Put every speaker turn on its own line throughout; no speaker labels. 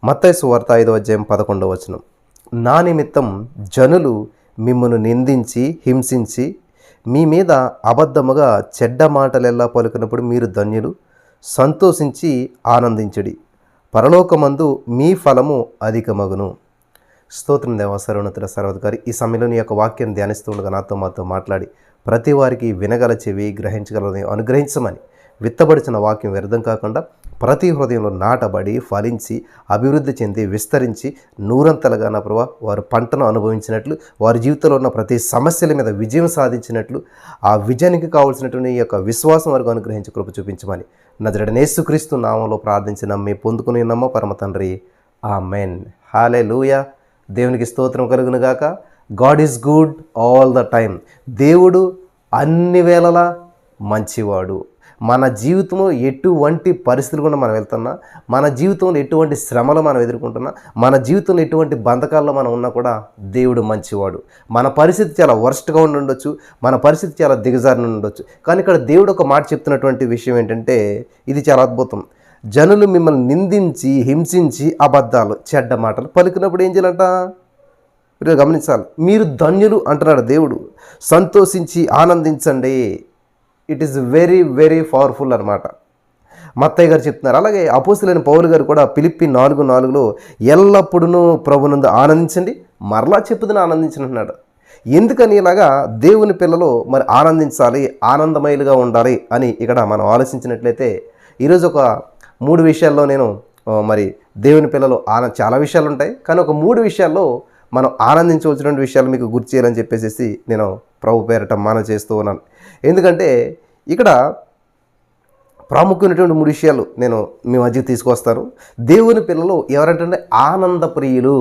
మత్తయి సువార్త 5:11. నా నిమిత్తం జనులు మిమ్మును నిందించి హింసించి మీ మీద అబద్ధముగా చెడ్డ మాటలెల్లా పలుకున్నప్పుడు మీరు ధన్యులు, సంతోషించి ఆనందించుడి, పరలోకమందు మీ ఫలము అధికమగును. స్తోత్రం దేవా, సర్వోన్నతుడ సర్వాధికారి. ఈ సమయంలో నీ యొక్క వాక్యాన్ని ధ్యానిస్తూ ఉండగా మాతో మాట్లాడి ప్రతి వారికి వినగల చెవి, గ్రహించగలని అనుగ్రహించమని, విత్తబడిచిన వాక్యం వ్యర్థం కాకుండా ప్రతి హృదయంలో నాటబడి ఫలించి అభివృద్ధి చెంది విస్తరించి నూరంతలుగా నా ప్రభా వారు పంటను అనుభవించినట్లు, వారి జీవితంలో ఉన్న ప్రతి సమస్యల మీద విజయం సాధించినట్లు, ఆ విజయానికి కావాల్సినటువంటి ఈ యొక్క విశ్వాసం వరకు అనుగ్రహించి కృప చూపించమని నజరేయుడైన యేసుక్రీస్తు నామంలో ప్రార్థించి నమ్మి పొందుకుని నమ్మ పరమ తండ్రి, ఆమెన్. హల్లెలూయా. దేవునికి స్తోత్రం కలుగును గాక. God is good all the time. దేవుడు అన్ని వేళలా మంచివాడు. మన జీవితంలో ఎటువంటి పరిస్థితులు కూడా మనం వెళ్తున్నా, మన జీవితంలో ఎటువంటి శ్రమలు మనం ఎదుర్కొంటున్నా, మన జీవితంలో ఎటువంటి బంధకాల్లో మనం ఉన్నా కూడా దేవుడు మంచివాడు. మన పరిస్థితి చాలా వర్స్ట్గా ఉండొచ్చు, మన పరిస్థితి చాలా దిగజారిన ఉండొచ్చు, కానీ ఇక్కడ దేవుడు ఒక మాట చెప్తున్నటువంటి విషయం ఏంటంటే ఇది చాలా అద్భుతం. జనులు మిమ్మల్ని నిందించి హింసించి అబద్ధాలు చెడ్డ మాటలు పలికినప్పుడు ఏం చేయాలంట? మీరు గమనించాలి. మీరు ధన్యులు అంటున్నాడు దేవుడు. సంతోషించి ఆనందించండి. It is very very powerful అనమాట. మత్తయ్య గారు చెప్తున్నారు. అలాగే అపోస్తలుడైన పౌలు గారు కూడా ఫిలిప్పీ 4:4 ఎల్లప్పుడూ ప్రభునందు ఆనందించండి, మరలా చెప్పుదని ఆనందించనున్నాడు. ఎందుకని ఇలాగా దేవుని పిల్లలు మరి ఆనందించాలి, ఆనందమయులుగా ఉండాలి అని ఇక్కడ మనం ఆలోచించినట్లయితే ఈరోజు ఒక 3 విషయాల్లో నేను మరి దేవుని పిల్లలు చాలా విషయాలు ఉంటాయి, కానీ ఒక 3 విషయాల్లో మనం ఆనందించవలసినటువంటి విషయాలు మీకు గుర్తు చేయాలని చెప్పేసి నేను ప్రభు పేరట మనవి చేస్తూ ఉన్నాను. ఎందుకంటే ఇక్కడ ప్రాముఖ్యమైనటువంటి 3 విషయాలు నేను మీ మధ్యకి తీసుకొస్తాను. దేవుని పిల్లలు ఎవరంటే ఆనందప్రియులు.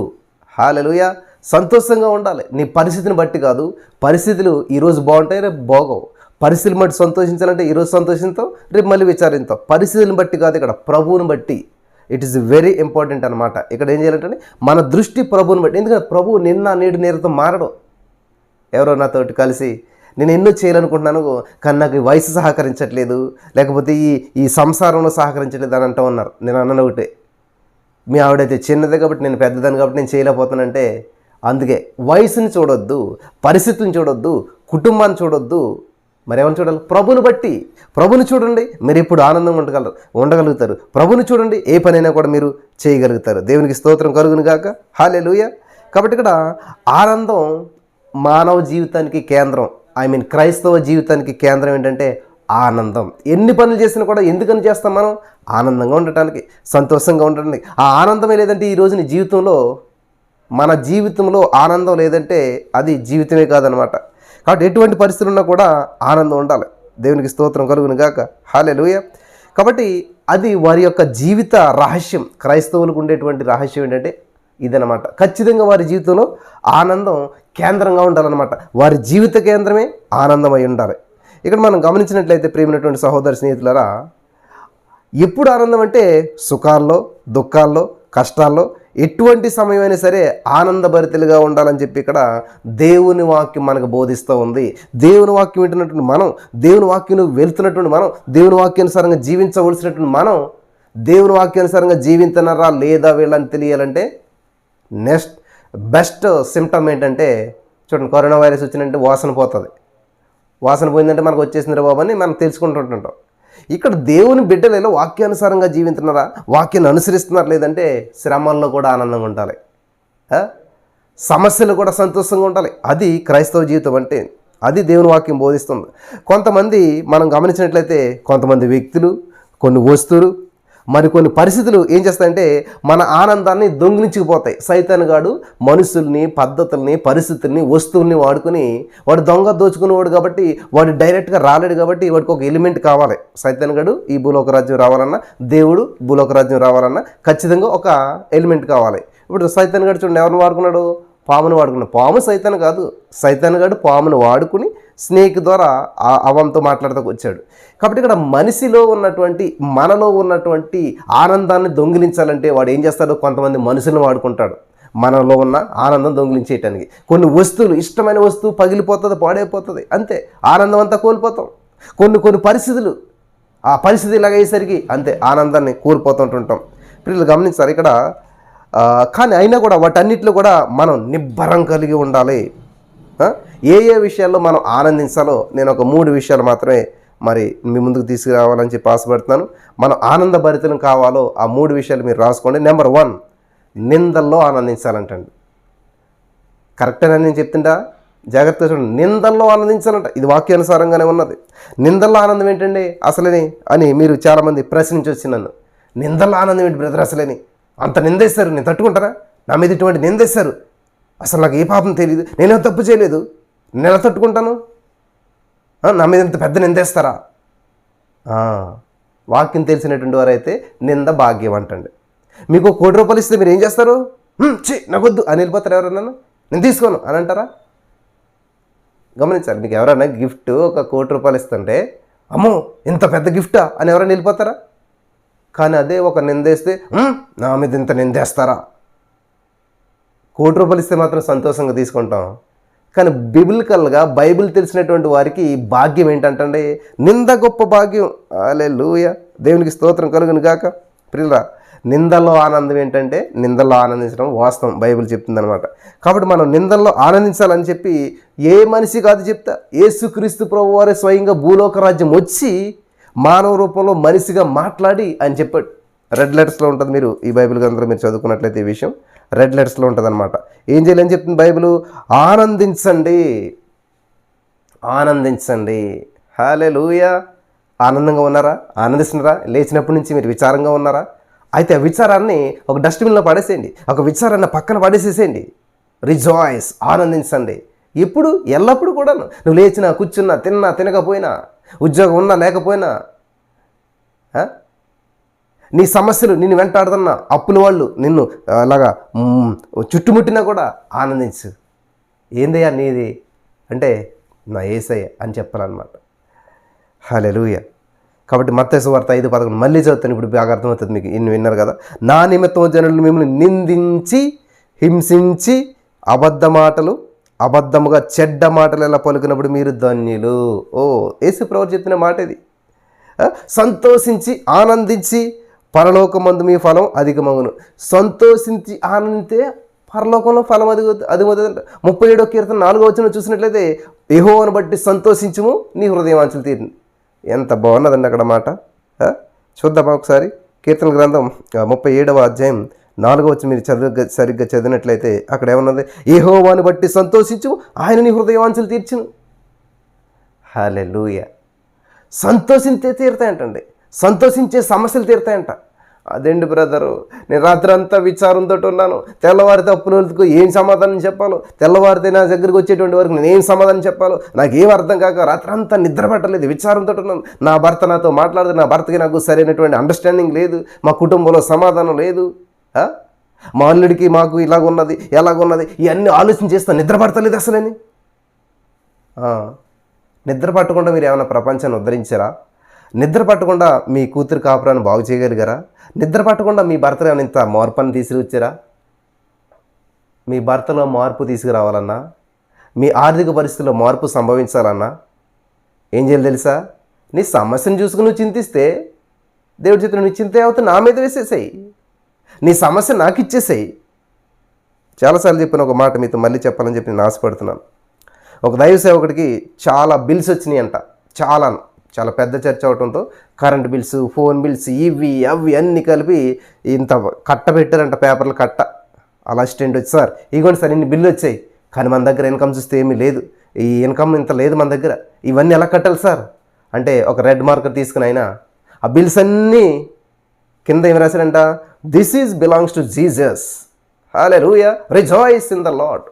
హల్లెలూయా. సంతోషంగా ఉండాలి. నీ పరిస్థితిని బట్టి కాదు. పరిస్థితులు ఈరోజు బాగుంటాయి, రేపు బాగోవు. పరిస్థితులను బట్టి సంతోషించాలంటే ఈరోజు సంతోషించాం, రేపు మళ్ళీ విచారిస్తాం. పరిస్థితులను బట్టి కాదు, ఇక్కడ ప్రభువుని బట్టి. ఇట్ ఈస్ వెరీ ఇంపార్టెంట్ అనమాట. ఇక్కడ ఏం చేయాలంటే మన దృష్టి ప్రభువుని బట్టి. ఎందుకంటే ప్రభువు నిన్న నేడు నేరుతో మారడం. ఎవరో నాతోటి కలిసి నేను ఎన్నో చేయాలనుకుంటున్నాను, కానీ నాకు ఈ వయసు సహకరించట్లేదు, లేకపోతే ఈ సంసారంలో సహకరించట్లేదు అని అంటూ ఉన్నారు. నేను అన్నను ఒకటే, మీ ఆవిడైతే చిన్నదే కాబట్టి నేను పెద్దదాన్ని కాబట్టి నేను చేయలేకపోతానంటే, అందుకే వయసుని చూడొద్దు, పరిస్థితులను చూడొద్దు, కుటుంబాన్ని చూడొద్దు, మరి ఏమని చూడాలి? ప్రభుని బట్టి. ప్రభుని చూడండి, మీరు ఇప్పుడు ఆనందంగా ఉండగలుగుతారు. ప్రభుని చూడండి, ఏ పనైనా కూడా మీరు చేయగలుగుతారు. దేవునికి స్తోత్రం కలుగును గాక. హల్లెలూయా. కాబట్టి ఇక్కడ ఆనందం మానవ జీవితానికి కేంద్రం. క్రైస్తవ జీవితానికి కేంద్రం ఏంటంటే ఆనందం. ఎన్ని పనులు చేసినా కూడా ఎందుకని చేస్తాం? మనం ఆనందంగా ఉండటానికి, సంతోషంగా ఉండటానికి. ఆ ఆనందమే లేదంటే ఈరోజు నీ జీవితంలో, మన జీవితంలో ఆనందం లేదంటే అది జీవితమే కాదనమాట. కాబట్టి ఎటువంటి పరిస్థితులు ఉన్నా కూడా ఆనందం ఉండాలి. దేవునికి స్తోత్రం కలుగును గాక. హల్లెలూయా. కాబట్టి అది వారి యొక్క జీవిత రహస్యం. క్రైస్తవులకు ఉండేటువంటి రహస్యం ఏంటంటే ఇదనమాట. ఖచ్చితంగా వారి జీవితంలో ఆనందం కేంద్రంగా ఉండాలన్నమాట. వారి జీవిత కేంద్రమే ఆనందమై ఉండాలి. ఇక్కడ మనం గమనించినట్లయితే ప్రియమైనటువంటి సహోదర స్నేహితులారా, ఎప్పుడు ఆనందం అంటే సుఖాల్లో, దుఃఖాల్లో, కష్టాల్లో, ఎటువంటి సమయమైనా సరే ఆనందభరితులుగా ఉండాలని చెప్పి ఇక్కడ దేవుని వాక్యం మనకు బోధిస్తూ ఉంది. దేవుని వాక్యం వింటున్నటువంటి మనం, దేవుని వాక్యం వెళ్తున్నటువంటి మనం, దేవుని వాక్యానుసారంగా జీవించవలసినటువంటి మనం, దేవుని వాక్యానుసారంగా జీవించనరా లేదా వీళ్ళని తెలియాలంటే బెస్ట్ సిమ్టమ్ ఏంటంటే చూడండి, కరోనా వైరస్ వచ్చిందంటే వాసన పోతుంది. వాసన పోయిందంటే మనకు వచ్చేసింది రా బాబు అని మనం తెలుసుకుంటుంటాం. ఇక్కడ దేవుని బిడ్డలలో వాక్యానుసారంగా జీవిస్తున్నారా, వాక్యాన్ని అనుసరిస్తున్నారు, లేదంటే శ్రమల్లో కూడా ఆనందంగా ఉండాలి, సమస్యలు కూడా సంతోషంగా ఉండాలి. అది క్రైస్తవ జీవితం అంటే. అది దేవుని వాక్యం బోధిస్తుంది. కొంతమంది మనం గమనించినట్లయితే కొంతమంది వ్యక్తులు, కొన్ని వస్తువులు, మరికొన్ని పరిస్థితులు ఏం చేస్తాయంటే మన ఆనందాన్ని దొంగిలించుకుపోతాయి. సైతానుగాడు మనుషుల్ని, పద్ధతుల్ని, పరిస్థితుల్ని, వస్తువుల్ని వాడుకుని, వాడు దోచుకునేవాడు కాబట్టి వాడు డైరెక్ట్గా రాలేడు కాబట్టి వాడికి ఒక ఎలిమెంట్ కావాలి. సైతానుగాడు ఈ భూలోక రాజ్యం రావాలన్నా, దేవుడు భూలోక రాజ్యం రావాలన్నా ఖచ్చితంగా ఒక ఎలిమెంట్ కావాలి. ఇప్పుడు సైతానుగాడు చూడండి ఎవరిని వాడుకున్నాడు? పామును వాడుకున్నాడు. పాము సైతాను కాదు, సైతానుగాడు పామును వాడుకుని స్నేక్ ద్వారా అవంతో మాట్లాడుతూ వచ్చాడు. కాబట్టి ఇక్కడ మనిషిలో ఉన్నటువంటి, మనలో ఉన్నటువంటి ఆనందాన్ని దొంగిలించాలంటే వాడు ఏం చేస్తాడు? కొంతమంది మనుషులను వాడుకుంటాడు మనలో ఉన్న ఆనందం దొంగిలించేయటానికి. కొన్ని వస్తువులు, ఇష్టమైన వస్తువు పగిలిపోతుంది, పాడైపోతుంది, అంతే ఆనందం అంతా కోల్పోతాం. కొన్ని పరిస్థితులు, ఆ పరిస్థితి ఇలాగయ్యేసరికి అంతే ఆనందాన్ని కోల్పోతుంటుంటాం. పిల్లలు గమనించారు. ఇక్కడ కానీ అయినా కూడా వాటన్నిటిలో కూడా మనం నిబ్బరం కలిగి ఉండాలి. ఏ ఏ విషయాల్లో మనం ఆనందించాలో నేను ఒక 3 విషయాలు మాత్రమే మరి మీ ముందుకు తీసుకురావాలని చెప్పి ఆశపడుతున్నాను. మనం ఆనందభరితం కావాలో ఆ 3 విషయాలు మీరు రాసుకోండి. నెంబర్ 1, నిందల్లో ఆనందించాలంటండి. కరెక్టేనా నేను చెప్తుంటా? జాగ్రత్తగా చూడండి. నిందల్లో ఆనందించాలంట. ఇది వాక్యానుసారంగానే ఉన్నది. నిందల్లో ఆనందం ఏంటండి అసలేని అని మీరు చాలామంది ప్రశ్నించవచ్చు నన్ను. నిందల్లో ఆనందం ఏంటి బ్రదర్ అసలేని? అంత నిందేస్తారు, నేను తట్టుకుంటారా? నా మీద ఇటువంటి నిందేస్తారు, అసలు నాకు ఏ పాపం తెలియదు, నేనేం తప్పు చేయలేదు, నేను ఎలా తట్టుకుంటాను? నా మీద ఇంత పెద్ద నిందేస్తారా? వాక్యం తెలిసినటువంటి వారైతే నింద భాగ్యం అంటండి. మీకు 1 కోటి రూపాయలు ఇస్తే మీరు ఏం చేస్తారు? నాకొద్దు అని వెళ్ళిపోతారు. ఎవరన్నా నేను తీసుకోను అని అంటారా? గమనించాలి. మీకు ఎవరైనా గిఫ్ట్ 1 కోటి రూపాయలు ఇస్తుంటే అమ్మో ఇంత పెద్ద గిఫ్టా అని ఎవరైనా వెళ్ళిపోతారా? కానీ అదే ఒక నిందేస్తే నా మీద ఇంత నిందేస్తారా? 1 కోటి రూపాయలు ఇస్తే మాత్రం సంతోషంగా తీసుకుంటాం. కానీ బిబిలికల్గా బైబిల్ తెలిసినటువంటి వారికి భాగ్యం ఏంటంటే నింద గొప్ప భాగ్యం. హల్లెలూయా, దేవునికి స్తోత్రం కలుగును గాక. ప్రియులారా, నిందల్లో ఆనందం ఏంటంటే నిందల్లో ఆనందించడం వాస్తవం, బైబిల్ చెప్తుందనమాట. కాబట్టి మనం నిందల్లో ఆనందించాలని చెప్పి ఏ మనిషి కాదు చెప్తా, యేసుక్రీస్తు ప్రభువు వారే స్వయంగా భూలోక రాజ్యం వచ్చి మానవ రూపంలో మనిషిగా మాట్లాడి అని చెప్పాడు. రెడ్ లెటర్స్లో ఉంటుంది. మీరు ఈ బైబిల్ గ్రంథంలో మీరు చదువుకున్నట్లయితే ఈ విషయం రెడ్ లెటర్స్లో ఉంటుంది అనమాట. ఏం చేయాలని చెప్తుంది బైబిల్? ఆనందించండి, ఆనందించండి. హల్లెలూయా. ఆనందంగా ఉన్నారా? ఆనందిస్తున్నారా? లేచినప్పటి నుంచి మీరు విచారంగా ఉన్నారా? అయితే ఆ విచారాన్ని ఒక డస్ట్బిన్లో పడేసేయండి, ఒక విచారాన్ని పక్కన పడేసేసేయండి. రిజాయిస్, ఆనందించండి. ఎప్పుడు? ఎల్లప్పుడు కూడా. నువ్వు లేచినా, కూర్చున్నా, తిన్నా, తినకపోయినా, ఉద్యోగం ఉన్నా లేకపోయినా, నీ సమస్యలు నిన్ను వెంటాడుతున్నా, అప్పుల వాళ్ళు నిన్ను అలాగా చుట్టుముట్టినా కూడా ఆనందించు. ఏందయ్యా నీది అంటే నా యేసయ్య అని చెప్పాలన్నమాట. హల్లెలూయా. కాబట్టి మత్తయి సువార్త 5:11 మళ్ళీ చదువుతాను, ఇప్పుడు బాగా అర్థమవుతుంది మీకు. ఇన్ని విన్నారు కదా. నా నిమిత్తం జనులు మిమ్మల్ని నిందించి హింసించి అబద్ధముగా చెడ్డ మాటలు ఎలా పలుకున్నప్పుడు మీరు ధన్యులు. యేసు ప్రభువు చెప్పిన మాట ఇది. సంతోషించి ఆనందించి పరలోకమందు మీ ఫలం అధికమగును. సంతోషించి ఆనందితే పరలోకంలో ఫలం అధికమవుతుందంట. 37వ కీర్తన 4వ వచనం చూసినట్లయితే యెహోవాను బట్టి సంతోషించుము, నీ హృదయవాంఛలు తీరింది. ఎంత బాగున్నదండి అక్కడ మాట. చూద్దామా ఒకసారి. కీర్తన గ్రంథం 37వ అధ్యాయం 4వ వచనం మీరు సరిగ్గా చదివినట్లయితే అక్కడ ఏమన్నది? యెహోవాను బట్టి సంతోషించుము, ఆయన నీ హృదయవాంఛలు తీర్చును. హల్లెలూయా. సంతోషించే తీరుతాయంటండి, సంతోషించే సమస్యలు తీరుతాయంట. అదేంటి బ్రదరు, నేను రాత్రి అంతా విచారంతో ఉన్నాను, తెల్లవారితే అప్పులకు ఏం సమాధానం చెప్పాలో, తెల్లవారితే నా దగ్గరికి వచ్చేటువంటి వరకు నేను ఏం సమాధానం చెప్పాలో నాకు ఏం అర్థం కాక రాత్రి అంతా నిద్ర పట్టలేదు, విచారంతో ఉన్నాను. నా భర్త నాతో మాట్లాడదు, నా భర్తకి నాకు సరైనటువంటి అండర్స్టాండింగ్ లేదు, మా కుటుంబంలో సమాధానం లేదు, మా అల్లుడికి మాకు ఇలాగున్నది ఎలాగున్నది, ఇవన్నీ ఆలోచన చేస్తాను, నిద్ర పడతలేదు అసలేని. నిద్ర పట్టకుండా మీరు ఏమైనా ప్రపంచాన్ని ఉద్ధరించారా? నిద్ర పట్టకుండా మీ కూతురు కాపురాన్ని బాగు చేయగలిగారా? నిద్ర పట్టకుండా మీ భర్తలో ఏమైనా ఇంత మార్పుని తీసుకువచ్చారా? మీ భర్తలో మార్పు తీసుకురావాలన్నా, మీ ఆర్థిక పరిస్థితుల్లో మార్పు సంభవించాలన్నా ఏం చేయాలి తెలుసా? నీ సమస్యను చూసుకుని నువ్వు చింతిస్తే దేవుడి చేతులు నువ్వు చింతే అవుతా నా మీద వేసేసాయి, నీ సమస్య నాకు ఇచ్చేసాయి. చాలాసార్లు చెప్పిన ఒక మాట మీతో మళ్ళీ చెప్పాలని చెప్పి నేను ఆశపడుతున్నాను. ఒక దైవ సేవకుడికి చాలా బిల్స్ వచ్చినాయి అంట. చాలా పెద్ద చర్చ అవడంతో కరెంట్ బిల్స్, ఫోన్ బిల్స్, ఇవి అవి అన్నీ కలిపి ఇంత కట్ట పెట్టారంట, పేపర్లు కట్ట. అలా అసిస్టెంట్ వచ్చి, సార్ ఇగోండి సార్ ఇన్ని బిల్లు వచ్చాయి, కానీ మన దగ్గర ఇన్కమ్ చూస్తే ఏమీ లేదు, ఈ ఇన్కమ్ ఇంత లేదు మన దగ్గర, ఇవన్నీ ఎలా కట్టాలి సార్ అంటే ఒక రెడ్ మార్కర్ తీసుకుని అయినా ఆ బిల్స్ అన్నీ కింద ఏమి రాశారంట? This is belongs to Jesus, hallelujah, rejoice in the Lord.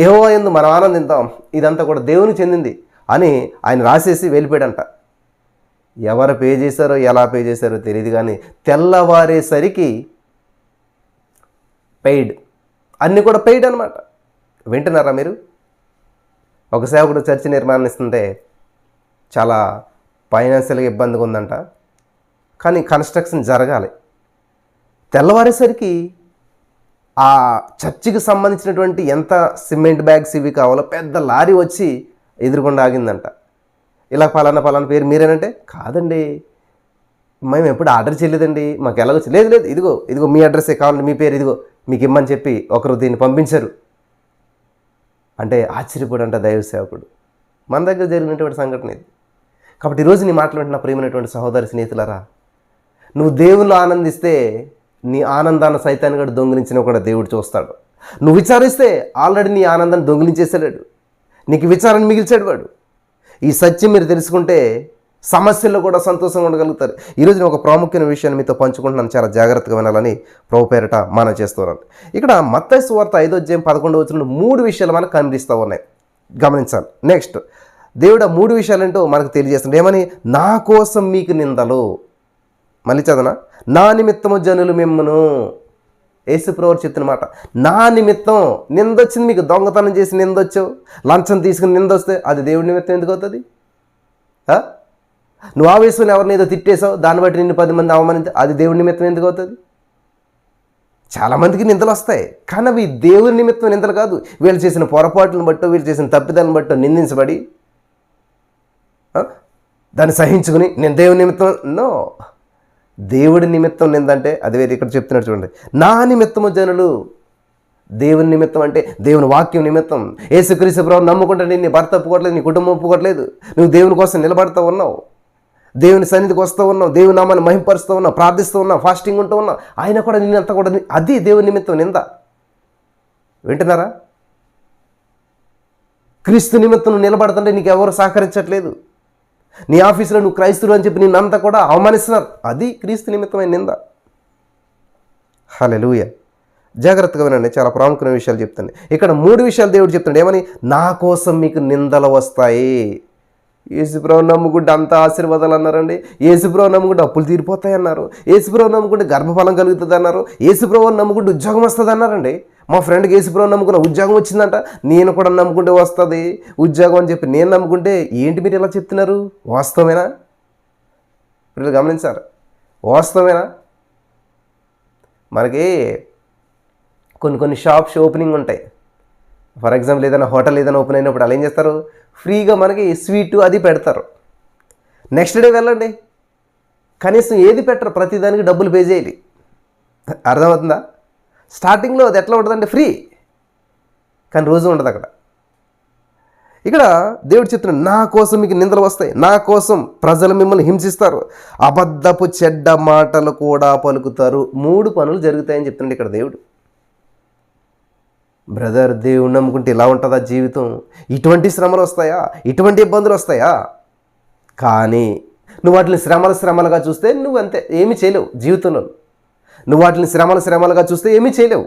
యెహోవా యందు మనం ఆనందిద్దాం, ఇదంతా కూడా దేవునికి చెందింది అని ఆయన రాసేసి వెళ్ళిపోయాడంట. ఎవరు పే చేశారో ఎలా పే చేశారో తెలియదు, కానీ తెల్లవారేసరికి పెయిడ్, అన్నీ కూడా పెయిడ్ అనమాట. వింటున్నారా మీరు? ఒక సేవకుడు చర్చి నిర్మాణిస్తుంటే చాలా ఫైనాన్షియల్గా ఇబ్బందిగా ఉందంట, కానీ కన్స్ట్రక్షన్ జరగాలి. తెల్లవారేసరికి ఆ చర్చికి సంబంధించినటువంటి ఎంత సిమెంట్ బ్యాగ్స్ ఇవి కావాలో పెద్ద లారీ వచ్చి ఎదురుకుండా ఆగిందంట. ఇలా ఫలానా పేరు మీరేనంటే, కాదండి మేము ఎప్పుడు ఆర్డర్ చేయలేదండి, మాకు ఎలాగొచ్చి, లేదు ఇదిగో మీ అడ్రస్సే కావాలండి, మీ పేరు ఇదిగో మీకు ఇమ్మని చెప్పి ఒకరు దీన్ని పంపించారు అంటే ఆశ్చర్యపోడంట దైవ సేవకుడు. మన దగ్గర జరిగినటువంటి సంఘటన ఇది. కాబట్టి ఈరోజు నీ మాట్లాడిన ప్రియమైనటువంటి సహోదరి స్నేహితులారా, నువ్వు దేవుళ్ళు ఆనందిస్తే నీ ఆనందాన్ని సైతాన్ని కూడా దొంగిలించిన కూడా దేవుడు చూస్తాడు. నువ్వు విచారిస్తే ఆల్రెడీ నీ ఆనందాన్ని దొంగిలించేసాడు, నీకు విచారాన్ని మిగిల్చాడు వాడు. ఈ సత్యం మీరు తెలుసుకుంటే సమస్యల్లో కూడా సంతోషంగా ఉండగలుగుతారు. ఈరోజు నేను ఒక ప్రాముఖ్యమైన విషయాన్ని మీతో పంచుకుంటున్నాను, చాలా జాగ్రత్తగా వినాలని ప్రభు పేరిట మనం చేస్తున్నాను. ఇక్కడ మత్తయి సువార్త 5:11 3 విషయాలు మనకు కనిపిస్తూ ఉన్నాయి, గమనించాలి. నెక్స్ట్ దేవుడు ఆ 3 విషయాలేంటో మనకు తెలియజేస్తుంది. ఏమని? నా కోసం మీకు నిందలు. మళ్ళీ చదవనా? నా నిమిత్తము జనులు మిమ్మును. యేసుప్రభువు చెప్తున్న మాట, నా నిమిత్తం నిందొచ్చింది. మీకు దొంగతనం చేసి నిందొచ్చావు, లంచం తీసుకుని నిందొస్తే అది దేవుడి నిమిత్తం ఎందుకు అవుతుంది? నువ్వు ఆవేశంలో ఎవరిని ఏదో తిట్టేసావు, దాన్ని బట్టి నిన్ను 10 మంది అవమానించే అది దేవుడి నిమిత్తం ఎందుకు అవుతుంది? చాలామందికి నిందలు వస్తాయి, కానీ అవి దేవుని నిమిత్తం నిందలు కాదు. వీళ్ళు చేసిన పొరపాట్లను బట్టో, వీళ్ళు చేసిన తప్పిదాలను బట్టో నిందించబడి దాన్ని సహించుకుని నేను దేవుని నిమిత్తం. నో, దేవుడి నిమిత్తం నిందంటే అది వేరే. ఇక్కడ చెప్తున్నాడు చూడండి, నా నిమిత్తము జనులు. దేవుని నిమిత్తం అంటే దేవుని వాక్యం నిమిత్తం. యేసుక్రీస్తు ప్రభువుని నమ్ముకుంటే నీ భర్త ఒప్పుకోవట్లేదు, నీ కుటుంబం ఒప్పుకోవట్లేదు, నువ్వు దేవుని కోసం నిలబడుతూ ఉన్నావు, దేవుని సన్నిధికి వస్తూ ఉన్నావు, దేవుని నామాన్ని మహింపరుస్తూ ఉన్నావు, ప్రార్థిస్తూ ఉన్నావు, ఫాస్టింగ్ ఉంటూ ఉన్నావు, ఆయన కూడా నిన్నంతా కూడా అది దేవుని నిమిత్తం నింద. వింటున్నారా? క్రీస్తు నిమిత్తం నువ్వు నిలబడుతుంటే నీకు ఎవరు సహకరించట్లేదు, నీ ఆఫీసులో నువ్వు క్రైస్తులు అని చెప్పి నిన్నంతా కూడా అవమానిస్తున్నారు, అది క్రీస్తు నిమిత్తమైన నింద. హల్లెలూయా. జాగ్రత్తగా వినండి, చాలా ప్రాముఖ్యమైన విషయాలు చెప్తాను. ఇక్కడ 3 విషయాలు దేవుడు చెప్తాడు. ఏమని? నా కోసం మీకు నిందలు వస్తాయి. యేసుప్రభువు నమ్ముకుంటే అంత ఆశీర్వాదాలు అన్నారండి. యేసుప్రభువు నమ్ముకుంటే అప్పులు తీరిపోతాయి అన్నారు. యేసుప్రభువు నమ్ముకుంటే గర్భఫలం కలుగుతుంది అన్నారు. యేసుప్రభువు నమ్ముకుంటే ఉద్యోగం వస్తుంది అన్నారండి. మా ఫ్రెండ్కి యేసుప్రభువు నమ్ముకున్న ఉద్యోగం వచ్చిందంట. నేను కూడా నమ్ముకుంటే వస్తుంది ఉద్యోగం అని చెప్పి నేను నమ్ముకుంటే ఏంటి మీరు ఇలా చెప్తున్నారు? వాస్తవమేనా? ఇప్పుడు గమనించారు, వాస్తవమేనా? మనకి కొన్ని షాప్స్ ఓపెనింగ్ ఉంటాయి. ఫర్ ఎగ్జాంపుల్ ఏదైనా హోటల్ ఏదైనా ఓపెన్ అయినప్పుడు అలా ఏం చేస్తారు, ఫ్రీగా మనకి స్వీటు అది పెడతారు. నెక్స్ట్ డే వెళ్ళండి, కనీసం ఏది పెట్టరు, ప్రతిదానికి డబ్బులు పే చేయాలి. అర్థమవుతుందా? స్టార్టింగ్లో అది ఎట్లా ఉంటుందంటే ఫ్రీ, కానీ రోజు ఉండదు అక్కడ. ఇక్కడ దేవుడు చెప్తున్నాడు, నా కోసం మీకు నిందలు వస్తాయి, నా కోసం ప్రజలు మిమ్మల్ని హింసిస్తారు, అబద్ధపు చెడ్డ మాటలు కూడా పలుకుతారు. 3 పనులు జరుగుతాయని చెప్తున్నాడు ఇక్కడ దేవుడు. బ్రదర్, దేవుడు నమ్ముకుంటే ఇలా ఉంటుందా జీవితం? ఇటువంటి శ్రమలు వస్తాయా? ఇటువంటి ఇబ్బందులు వస్తాయా? కానీ నువ్వు వాటిని శ్రమలుగా చూస్తే నువ్వు అంతే ఏమీ చేయలేవు జీవితంలో. నువ్వు వాటిని శ్రమలుగా చూస్తే ఏమీ చేయలేవు.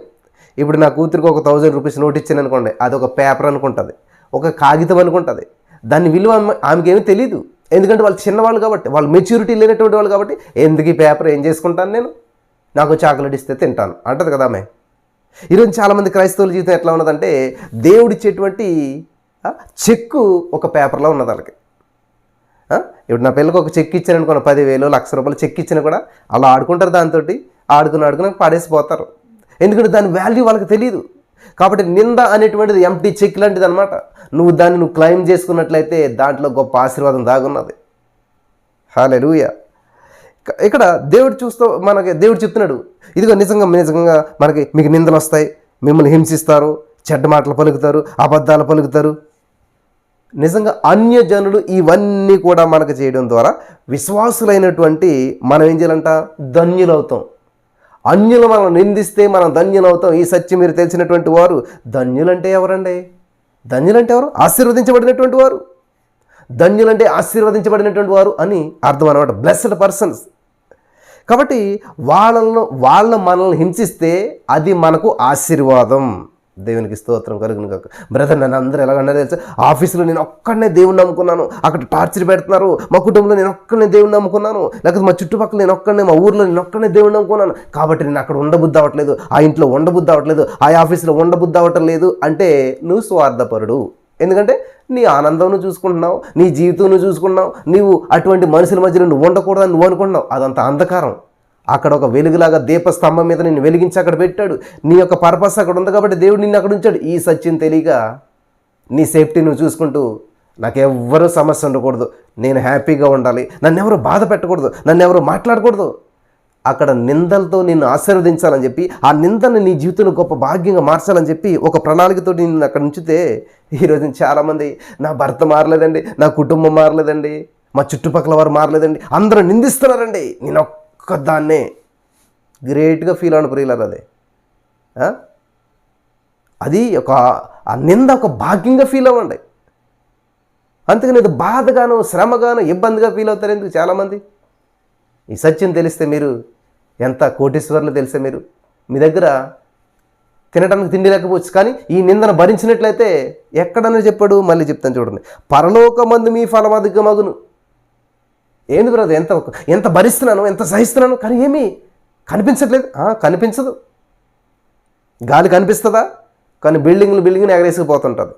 ఇప్పుడు నా కూతురికి ఒక 1000 రూపీస్ నోట్ ఇచ్చాను అనుకోండి, అది ఒక పేపర్ అనుకుంటుంది, ఒక కాగితం అనుకుంటుంది. దాని విలువ ఆమెకి ఏమీ తెలియదు, ఎందుకంటే వాళ్ళు చిన్నవాళ్ళు కాబట్టి, వాళ్ళు మెచ్యూరిటీ లేనటువంటి వాళ్ళు కాబట్టి. ఎందుకు ఈ పేపర్ ఏం చేసుకుంటాను నేను, నాకు చాక్లెట్ ఇస్తే తింటాను అంటది కదా ఆమె. ఈరోజు చాలామంది క్రైస్తవుల జీవితం ఎట్లా ఉన్నదంటే, దేవుడిచ్చేటువంటి చెక్కు ఒక పేపర్లో ఉన్నది వాళ్ళకి. ఇప్పుడు నా పిల్లలకు ఒక చెక్ ఇచ్చాను అనుకున్న 10,000 1,00,000 చెక్ ఇచ్చినా కూడా అలా ఆడుకుంటారు, దాంతో ఆడుకుని పాడేసిపోతారు. ఎందుకంటే దాని వాల్యూ వాళ్ళకి తెలియదు. కాబట్టి నింద అనేటువంటిది ఎంప్టీ చెక్ లాంటిది అనమాట. నువ్వు క్లెయిమ్ చేసుకున్నట్లయితే దాంట్లో గొప్ప ఆశీర్వాదం దాగున్నది. హల్లెలూయా. ఇక్కడ దేవుడు చెప్తున్నాడు, ఇదిగో నిజంగా మీకు నిందలు వస్తాయి, మిమ్మల్ని హింసిస్తారు, చెడ్డ మాటలు పలుకుతారు, అబద్ధాలు పలుకుతారు. నిజంగా అన్యజనులు ఇవన్నీ కూడా మనకు చేయడం ద్వారా విశ్వాసులైనటువంటి మనం ఏం చేయాలంట, ధన్యులవుతాం. అన్యులు మనం నిందిస్తే మనం ధన్యులవుతాం. ఈ సత్యం మీరు తెలిసినటువంటి వారు. ధన్యులంటే ఎవరండి? ధన్యులంటే ఎవరు? ఆశీర్వదించబడినటువంటి వారు. ధన్యులంటే ఆశీర్వదించబడినటువంటి వారు అని అర్థం అనమాట, బ్లెస్డ్ పర్సన్స్. కాబట్టి వాళ్ళ మనల్ని హింసిస్తే అది మనకు ఆశీర్వాదం. దేవునికి స్తోత్రం కలుగును కాక. బ్రదర్, నన్ను అందరూ ఎలాగన్నా తెలుసు, ఆఫీసులో నేను ఒక్కడనే దేవుని నమ్ముకున్నాను, అక్కడ టార్చర్ పెడుతున్నారు, మా కుటుంబంలో నేను ఒక్కడనే దేవుని నమ్ముకున్నాను, లేకపోతే మా చుట్టుపక్కల నేను ఒక్కడనే, మా ఊర్లో నేను ఒక్కడనే దేవుని నమ్ముకున్నాను, కాబట్టి నేను అక్కడ ఉండబుద్ధి అవ్వట్లేదు, ఆ ఇంట్లో ఉండబుద్ధి అవ్వట్లేదు, ఆ ఆఫీసులో ఉండబుద్ధి అవ్వటం లేదు అంటే నువ్వు స్వార్థపరుడు. ఎందుకంటే నీ ఆనందం నువ్వు చూసుకుంటున్నావు, నీ జీవితం నువ్వు చూసుకుంటున్నావు, నీవు అటువంటి మనుషుల మధ్యలో నువ్వు ఉండకూడదని నువ్వు అనుకుంటున్నావు. అదంతా అంధకారం. అక్కడ ఒక వెలుగులాగా దీపస్తంభం మీద నిన్ను వెలిగించి అక్కడ పెట్టాడు. నీ యొక్క పర్పస్ అక్కడ ఉంది కాబట్టి దేవుడు నిన్ను అక్కడ ఉంచాడు. ఈ సత్యం తెలియక నీ సేఫ్టీ నువ్వు చూసుకుంటూ, నాకెవ్వరూ సమస్య ఉండకూడదు, నేను హ్యాపీగా ఉండాలి, నన్ను ఎవరు బాధ పెట్టకూడదు, నన్ను ఎవరు మాట్లాడకూడదు, అక్కడ నిందలతో నిన్ను ఆశీర్వదించాలని చెప్పి, ఆ నిందను నీ జీవితంలో గొప్ప భాగ్యంగా మార్చాలని చెప్పి ఒక ప్రణాళికతో నిన్ను అక్కడ ఉంచితే, ఈరోజు చాలామంది నా భర్త మారలేదండి, నా కుటుంబం మారలేదండి, మా చుట్టుపక్కల వారు మారలేదండి, అందరూ నిందిస్తున్నారండి, నేను ఒక్కదాన్నే గ్రేట్గా ఫీల్ అవ్వను ప్రియులారా. అది ఆ నింద ఒక భాగ్యంగా ఫీల్ అవ్వండి. అందుకని ఇది బాధగాను, శ్రమగాను, ఇబ్బందిగా ఫీల్ అవుతారు ఎందుకు చాలామంది? ఈ సత్యం తెలిస్తే మీరు ఎంత కోటీశ్వర్లు తెలిసే మీరు. మీ దగ్గర తినడానికి తిండి లేకపోవచ్చు, కానీ ఈ నిందను భరించినట్లయితే ఎక్కడన్నా చెప్పాడు, మళ్ళీ చెప్తాను చూడండి, పరలోకమందు మీ ఫలం అధికమగును. ఏంది బ్రదర్, ఎంత భరిస్తున్నాను, ఎంత సహిస్తున్నాను, కానీ ఏమీ కనిపించట్లేదు. కనిపించదు. గాలి కనిపిస్తుందా? కానీ బిల్డింగ్ని ఎగరేసుకుపోతుంటుంది.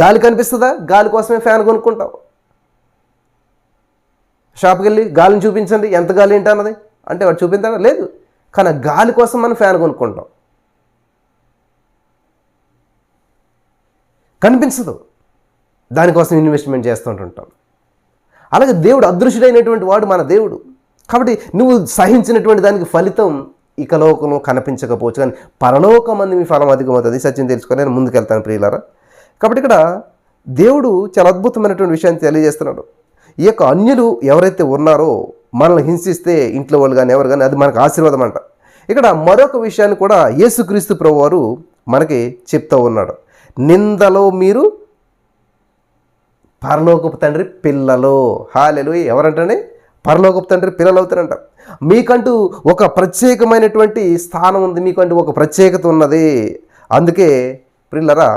గాలి కనిపిస్తుందా? గాలి కోసమే ఫ్యాన్ కొనుక్కుంటాం. షాప్కి వెళ్ళి గాలిని చూపించండి, ఎంత గాలి ఏంటి అన్నది అంటే వాడు చూపించాడా? లేదు. కానీ గాలి కోసం మనం ఫ్యాన్ కొనుక్కుంటాం. కనిపించదు, దానికోసం ఇన్వెస్ట్మెంట్ చేస్తుంటుంటాం. అలాగే దేవుడు అదృశ్యుడైనటువంటి వాడు మన దేవుడు. కాబట్టి నువ్వు సహించినటువంటి దానికి ఫలితం ఇక లోకంలో కనిపించకపోవచ్చు, కానీ పరలోకమందు మీ ఫలం అధికమవుతుంది. సత్యం తెలుసుకొని నేను ముందుకెళ్తాను ప్రియులారా. కాబట్టి ఇక్కడ దేవుడు చాలా అద్భుతమైనటువంటి విషయాన్ని తెలియజేస్తున్నాడు. ఈ యొక్క అన్యులు ఎవరైతే ఉన్నారో, మనల్ని హింసిస్తే ఇంట్లో వాళ్ళు కానీ ఎవరు కానీ, అది మనకు ఆశీర్వాదం అంట. ఇక్కడ మరొక విషయాన్ని కూడా యేసుక్రీస్తు ప్రభువారు మనకి చెప్తూ ఉన్నాడు. నిందలో మీరు పరలోకపు తండ్రి పిల్లలు. హల్లెలూయా. ఎవరంటే పరలోకపు తండ్రి పిల్లలు అవుతారంట. మీకంటూ ఒక ప్రత్యేకమైనటువంటి స్థానం ఉంది, మీకంటూ ఒక ప్రత్యేకత ఉన్నది. అందుకే ప్రియులారా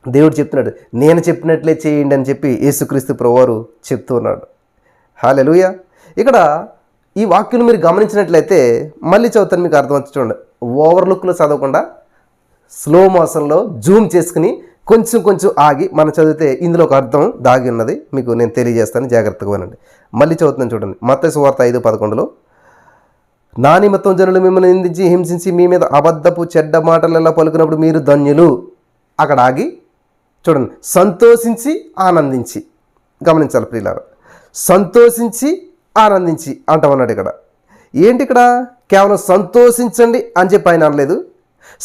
దేవుడు చెప్తున్నాడు, నేను చెప్పినట్లే చేయండి అని చెప్పి యేసుక్రీస్తు ప్రభువారు చెప్తూ ఉన్నాడు. హల్లెలూయా. ఇక్కడ ఈ వాక్యం మీరు గమనించినట్లయితే మళ్ళీ చదువుతాను, మీకు అర్థమవుతుంది చూడండి. ఓవర్లుక్లో చదవకుండా స్లో మోషన్లో జూమ్ చేసుకుని కొంచెం ఆగి మనం చదివితే ఇందులో ఒక అర్థం దాగి ఉన్నది, మీకు నేను తెలియజేస్తాను, జాగ్రత్తగా వినండి. మళ్ళీ చదువుతున్నాను చూడండి. మత్తయి సువార్త 5:11 నా నిమిత్తం జనులు మిమ్మల్ని నిందించి హింసించి మీ మీద అబద్ధపు చెడ్డ మాటలలో పలుకున్నప్పుడు మీరు ధన్యులు. అక్కడ ఆగి చూడండి, సంతోషించి ఆనందించి. గమనించాలి ప్రియులారా, సంతోషించి ఆనందించి అంటామన్నాడు. ఇక్కడ ఏంటి, ఇక్కడ కేవలం సంతోషించండి అని చెప్పి ఆయన అనలేదు.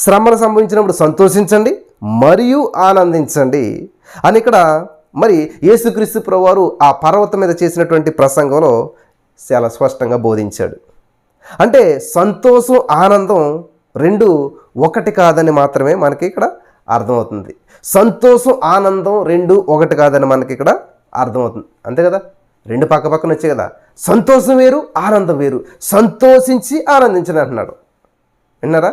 శ్రమను సంభవించినప్పుడు సంతోషించండి మరియు ఆనందించండి అని ఇక్కడ మరి యేసుక్రీస్తు ప్రభువారు ఆ పర్వతం మీద చేసినటువంటి ప్రసంగంలో చాలా స్పష్టంగా బోధించాడు. అంటే సంతోషం, ఆనందం రెండు ఒకటి కాదని మాత్రమే మనకి ఇక్కడ అర్థమవుతుంది. సంతోషం, ఆనందం రెండు ఒకటి కాదని మనకి ఇక్కడ అర్థమవుతుంది. అంతే కదా, రెండు పక్క పక్కన వచ్చాయి కదా. సంతోషం వేరు, ఆనందం వేరు. సంతోషించి ఆనందించని అంటున్నాడు. విన్నారా?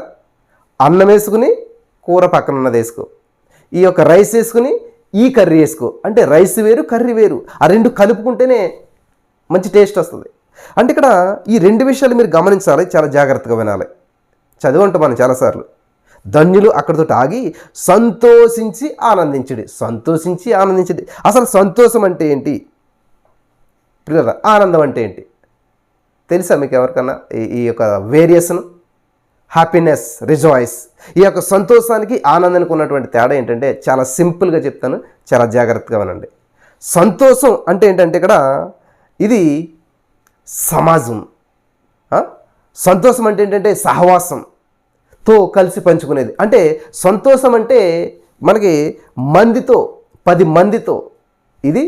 అన్నం వేసుకుని కూర పక్కన ఉన్నది వేసుకో, ఈ యొక్క రైస్ వేసుకుని ఈ కర్రీ వేసుకో, అంటే రైస్ వేరు, కర్రీ వేరు. ఆ రెండు కలుపుకుంటేనే మంచి టేస్ట్ వస్తుంది. అంటే ఇక్కడ ఈ రెండు విషయాలు మీరు గమనించాలి, చాలా జాగ్రత్తగా వినాలి. చదువుంటాం మనం చాలాసార్లు. ధన్యులు అక్కడితో ఆగి సంతోషించి ఆనందించడి, సంతోషించి ఆనందించడి. అసలు సంతోషం అంటే ఏంటి పిల్లరా? ఆనందం అంటే ఏంటి తెలుసా మీకు ఎవరికన్నా? ఈ యొక్క వేరియేషన్, హ్యాపీనెస్, రిజాయిస్, ఈ యొక్క సంతోషానికి ఆనందానికి ఉన్నటువంటి తేడా ఏంటంటే చాలా సింపుల్గా చెప్తాను, చాలా జాగ్రత్తగా వినండి. సంతోషం అంటే ఏంటంటే ఇక్కడ ఇది సమాజం. సంతోషం అంటే ఏంటంటే సహవాసంతో కలిసి పంచుకునేది. అంటే సంతోషం అంటే మనకి మందితో, 10 మందితో, ఇది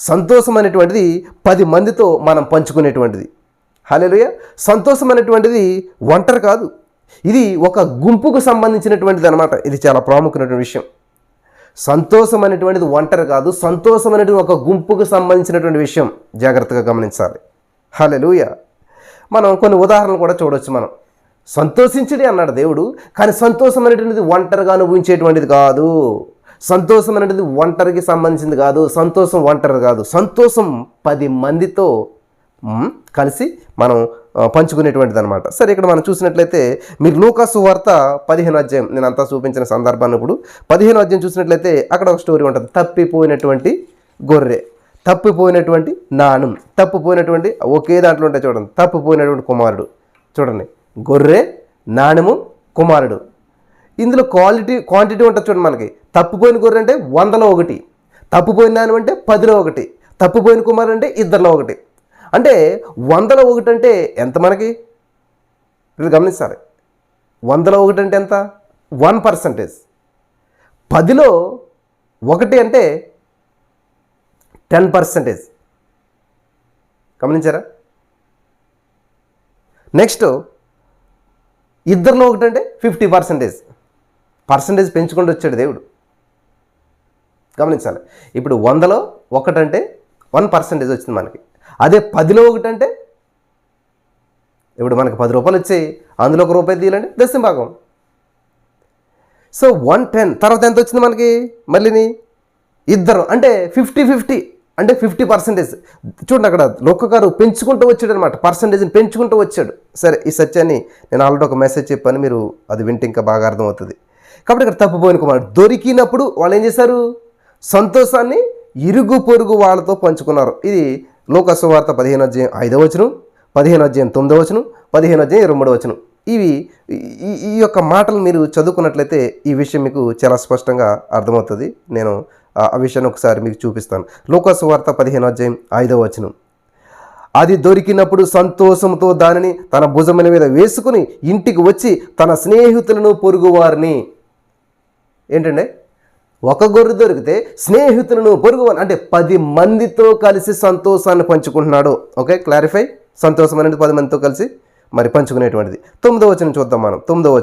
సంతోషం అనేటువంటిది 10 మందితో మనం పంచుకునేటువంటిది. హల్లెలూయా. సంతోషం అనేటువంటిది ఒంటరి కాదు, ఇది ఒక గుంపుకు సంబంధించినటువంటిది అనమాట. ఇది చాలా ప్రాముఖ్యమైనటువంటి విషయం. సంతోషం అనేటువంటిది ఒంటరి కాదు, సంతోషం అనేటువంటి ఒక గుంపుకు సంబంధించినటువంటి విషయం. జాగ్రత్తగా గమనించాలి. హల్లెలూయా. మనం కొన్ని ఉదాహరణలు కూడా చూడవచ్చు. మనం సంతోషించడి అన్నాడు దేవుడు, కానీ సంతోషం అనేటువంటిది ఒంటరిగా అనుభవించేటువంటిది కాదు. సంతోషం అనేటువంటిది ఒంటరికి సంబంధించింది కాదు. సంతోషం ఒంటరి కాదు, సంతోషం 10 మందితో కలిసి మనం పంచుకునేటువంటిది అనమాట. సరే, ఇక్కడ మనం చూసినట్లయితే మీరు లూకా సువార్త 15వ అధ్యాయం, నేను అంతా చూపించిన సందర్భాన్ని ఇప్పుడు 15వ అధ్యాయం చూసినట్లయితే అక్కడ ఒక స్టోరీ ఉంటుంది. తప్పిపోయినటువంటి గొర్రె, తప్పిపోయినటువంటి నాణం, తప్పిపోయినటువంటి ఒకే దాంట్లో ఉంటాయి చూడండి. తప్పిపోయినటువంటి కుమారుడు చూడండి, గొర్రె, నాణము, కుమారుడు. ఇందులో క్వాంటిటీ ఉంటుంది చూడండి. మనకి తప్పిపోయిన గొర్రె అంటే 100లో 1, తప్పిపోయిన నాణం అంటే 10లో 1, తప్పిపోయిన కుమారుడు అంటే 2లో 1. అంటే 100లో 1 అంటే ఎంత మనకి? మీరు గమనించాలి. 100లో 1 అంటే ఎంత? 1%. 10లో 1 అంటే 10%. గమనించారా? నెక్స్ట్ ఇద్దరిలో 1 అంటే 50%. పర్సంటేజ్ పెంచుకుంటూ వచ్చాడు దేవుడు. గమనించాలి. ఇప్పుడు 100లో 1 అంటే 1% వచ్చింది మనకి. అదే 10లో 1 అంటే ఇప్పుడు మనకి 10 రూపాయలు వచ్చాయి, అందులో ₹1 తీయాలంటే దశమ భాగం. సో 110 తర్వాత ఎంత వచ్చింది మనకి? మళ్ళీని ఇద్దరు అంటే 50-50 అంటే 50%. చూడండి, అక్కడ లొక్కగారు పెంచుకుంటూ వచ్చాడు అనమాట, పర్సంటేజ్ని పెంచుకుంటూ వచ్చాడు. సరే, ఈ సత్యాన్ని నేను ఆల్రెడీ ఒక మెసేజ్ చెప్పాను, మీరు అది వింటే ఇంకా బాగా అర్థమవుతుంది. కాబట్టి ఇక్కడ తప్పిపోయిన కుమారుడు దొరికినప్పుడు వాళ్ళు ఏం చేశారు? సంతోషాన్ని ఇరుగు పొరుగు వాళ్ళతో పంచుకున్నారు. ఇది లూకా సువార్త 15:5, 15:9, 15:23. ఇవి ఈ యొక్క మాటలు మీరు చదువుకున్నట్లయితే ఈ విషయం మీకు చాలా స్పష్టంగా అర్థమవుతుంది. నేను ఆ విషయాన్ని ఒకసారి మీకు చూపిస్తాను. లూకా సువార్త 15:5. అది దొరికినప్పుడు సంతోషంతో దానిని తన భుజముల మీద వేసుకుని ఇంటికి వచ్చి తన స్నేహితులను పొరుగువారిని, ఏంటంటే ఒక గొర్రె దొరికితే స్నేహితులను పొరుగువారిని అంటే 10 మందితో కలిసి సంతోషాన్ని పంచుకుంటున్నాడు. Okay, clarify. సంతోషం అనేది 10 మందితో కలిసి మరి పంచుకునేటువంటిది. 9వ వచనం చూద్దాం మనం. 9వ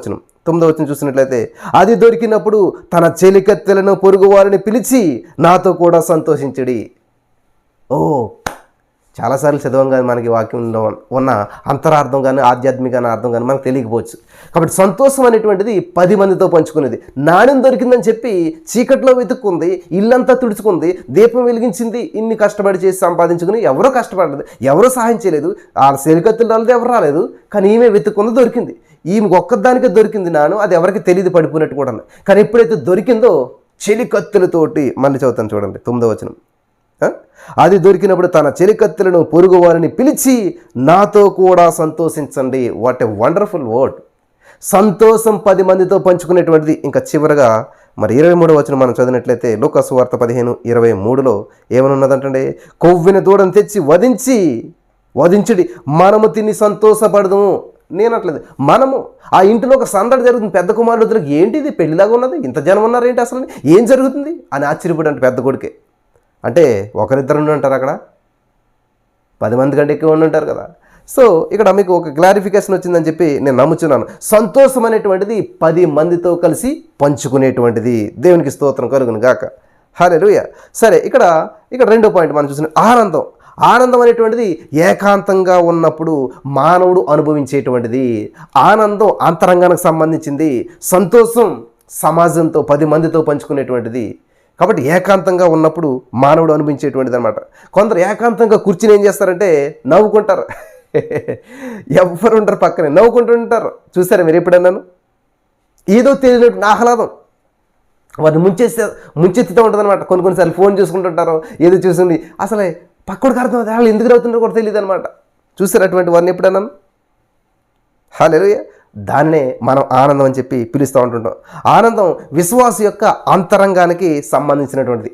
వచనం చూసినట్లయితే, అది దొరికినప్పుడు తన చెలికత్తెలను పొరుగువారిని పిలిచి నాతో కూడా సంతోషించడి. ఓ, చాలాసార్లు చదవం కానీ మనకి వాక్యంలో ఉన్న అంతరార్థం కానీ ఆధ్యాత్మిక అర్థం కానీ మనకు తెలియకపోవచ్చు. కాబట్టి సంతోషం అనేటువంటిది 10 మందితో పంచుకునేది. నాణ్యం దొరికిందని చెప్పి చీకట్లో వెతుక్కుంది, ఇల్లంతా తుడుచుకుంది, దీపం వెలిగించింది, ఇన్ని కష్టపడి చేసి సంపాదించుకుని ఎవరో కష్టపడలేదు, ఎవరో సహాయం చేయలేదు, ఆ సెలికత్తులు రాలేదు, ఎవరు రాలేదు, కానీ ఈమె వెతుక్కుంది, దొరికింది. ఈమె ఒక్కదానికే దొరికింది నాను, అది ఎవరికి తెలియదు పడిపోయినట్టు కూడా. కానీ ఎప్పుడైతే దొరికిందో చెలికత్తులతోటి, మళ్ళీ చదువుతాను చూడండి 9వ వచనం. అది దొరికినప్పుడు తన చెలికత్తెలను పొరుగు వారిని పిలిచి నాతో కూడా సంతోషించండి. What a wonderful word. సంతోషం 10 మందితో పంచుకునేటువంటిది. ఇంకా చివరగా మరి 23వ వచనం మనం చదివినట్లయితే లూకా సువార్త 15:23 ఏమనున్నదంటే, కొవ్విన దూడను తెచ్చి వధించుడి, మనము తిని సంతోషపడదుము. నేనట్లేదు, మనము ఆ ఇంటిలో ఒక సందడి జరుగుతుంది. పెద్ద కుమారుడికి ఏంటిది పెళ్లిలాగా ఉన్నది, ఇంత జనం ఉన్నారు ఏంటి, అసలు ఏం జరుగుతుంది అని ఆశ్చర్యపడి అంటే పెద్ద కొడుకే. అంటే ఒకరిద్దరు ఉండి ఉంటారు, అక్కడ 10 మంది కంటే ఎక్కువ ఉండి ఉంటారు కదా. సో ఇక్కడ మీకు ఒక క్లారిఫికేషన్ వచ్చిందని చెప్పి నేను నమ్ముచున్నాను. సంతోషం అనేటువంటిది 10 మందితో కలిసి పంచుకునేటువంటిది. దేవునికి స్తోత్రం కలుగును గాక. హల్లెలూయా. సరే, ఇక్కడ రెండో పాయింట్ మనం చూసిన ఆనందం అనేటువంటిది ఏకాంతంగా ఉన్నప్పుడు మానవుడు అనుభవించేటువంటిది. ఆనందం అంతరంగానికి సంబంధించింది, సంతోషం సమాజంతో 10 మందితో పంచుకునేటువంటిది. కాబట్టి ఏకాంతంగా ఉన్నప్పుడు మానవుడు అనిపించేటువంటిది అనమాట. కొందరు ఏకాంతంగా కూర్చుని ఏం చేస్తారంటే నవ్వుకుంటారు. ఎవరు ఉంటారు పక్కనే నవ్వుకుంటుంటారు. చూసారా మీరు ఎప్పుడన్నాను? ఏదో తెలియనట్టు ఆహ్లాదం వారిని ముంచెత్తుతూ ఉంటుంది అనమాట. కొన్నిసార్లు ఫోన్ చూసుకుంటుంటారు, ఏదో చూసింది, అసలే పక్కడికి అర్థం అవుతుంది, వాళ్ళు ఎందుకు అవుతుంటారో కూడా తెలియదు అనమాట. చూసారు అటువంటి వారిని ఎప్పుడన్నాను? హల్లెలూయా. దాన్నే మనం ఆనందం అని చెప్పి పిలుస్తూ ఉంటుంటాం. ఆనందం విశ్వాస యొక్క అంతరంగానికి సంబంధించినటువంటిది.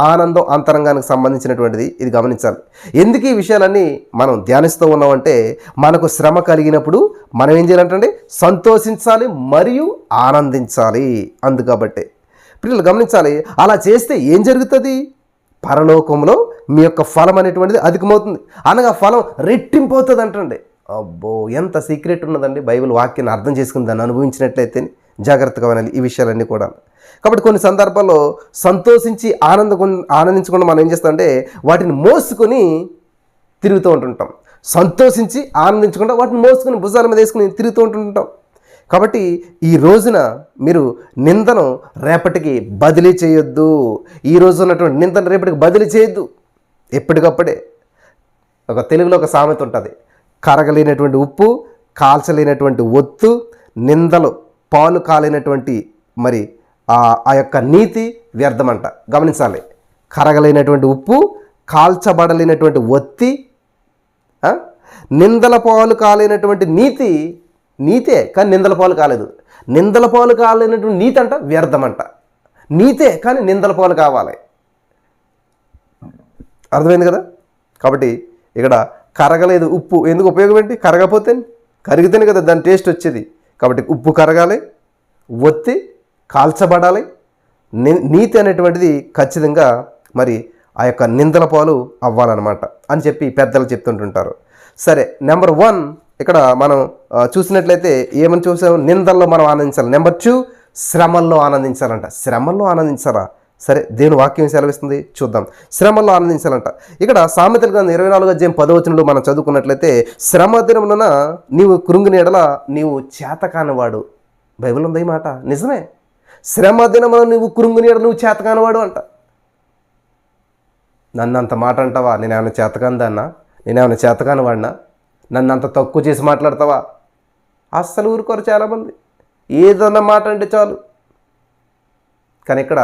ఆనందం అంతరంగానికి సంబంధించినటువంటిది. ఇది గమనించాలి. ఎందుకు ఈ విషయాలన్నీ మనం ధ్యానిస్తూ ఉన్నామంటే, మనకు శ్రమ కలిగినప్పుడు మనం ఏం చేయాలంటే సంతోషించాలి మరియు ఆనందించాలి. అందుకబట్టే పిల్లలు గమనించాలి. అలా చేస్తే ఏం జరుగుతుంది? పరలోకంలో మీ యొక్క ఫలం అనేటువంటిది అధికమవుతుంది, అనగా ఫలం రెట్టింపు అవుతుంది అంటండి. అబ్బో, ఎంత సీక్రెట్ ఉన్నదండి. బైబిల్ వాక్యాన్ని అర్థం చేసుకుని దాన్ని అనుభవించినట్లయితే జాగ్రత్తగా వినాలి ఈ విషయాలన్నీ కూడా. కాబట్టి కొన్ని సందర్భాల్లో సంతోషించి ఆనందించకుండా మనం ఏం చేస్తామంటే వాటిని మోసుకొని తిరుగుతూ ఉంటుంటాం. సంతోషించి ఆనందించకుండా వాటిని మోసుకొని భుజాల మీద వేసుకుని తిరుగుతూ ఉంటుంటాం. కాబట్టి ఈ రోజున మీరు నిందను రేపటికి బదిలీ చేయొద్దు. ఈ రోజు ఉన్నటువంటి నిందను రేపటికి బదిలీ చేయొద్దు. ఎప్పటికప్పుడే ఒక తెలుగులో ఒక సామెత ఉంటుంది, కరగలేనటువంటి ఉప్పు, కాల్చలేనటువంటి ఒత్తు, నిందలు పాలు కాలేనటువంటి మరి ఆ యొక్క నీతి వ్యర్థమంట. గమనించాలి. కరగలేనటువంటి ఉప్పు, కాల్చబడలేనటువంటి ఒత్తి, నిందల పాలు కాలేనటువంటి నీతే కానీ నిందల పాలు కాలేదు. నిందల పాలు కాలేనటువంటి నీతి అంట వ్యర్థమంట. నీతే కానీ నిందల పాలు కావాలి. అర్థమైంది కదా? కాబట్టి ఇక్కడ కరగలేదు ఉప్పు, ఎందుకు ఉపయోగం ఏంటి? కరగపోతే కరిగితేనే కదా దాని టేస్ట్ వచ్చేది. కాబట్టి ఉప్పు కరగాలి, ఒత్తి కాల్చబడాలి. నీతి అనేటువంటిది ఖచ్చితంగా మరి ఆ యొక్క నిందల పాలు అవ్వాలన్నమాట అని చెప్పి పెద్దలు చెప్తుంటుంటారు. సరే, నెంబర్ 1 ఇక్కడ మనం చూసినట్లయితే ఏమని చూసాం? నిందల్లో మనం ఆనందించాలి. నెంబర్ 2 శ్రమల్లో ఆనందించాలంట. శ్రమల్లో ఆనందించాలా? సరే, దేవుని వాక్యం సెలవిస్తుంది, చూద్దాం. శ్రమల్లో ఆనందించాలంట. ఇక్కడ సామెతల గ్రంథం 24:10 మనం చదువుకున్నట్లయితే, శ్రమ దినమున నీవు కృంగిన ఎడల నీవు చేతకానివాడు. బైబిల్ ఉంది ఈ మాట, నిజమే. శ్రమ దినమున నువ్వు కృంగిన ఎడల నువ్వు చేతకానివాడు అంట. నన్ను అంత మాట అంటావా? నేనేమైనా చేతకాందన్నా? నేనేమైనా చేతకానివాడినా? నన్ను అంత తక్కువ చేసి మాట్లాడతావా? అస్సలు ఊరుకోరు చాలామంది. ఏదన్నా మాట అంటే చాలు. కానీ ఇక్కడ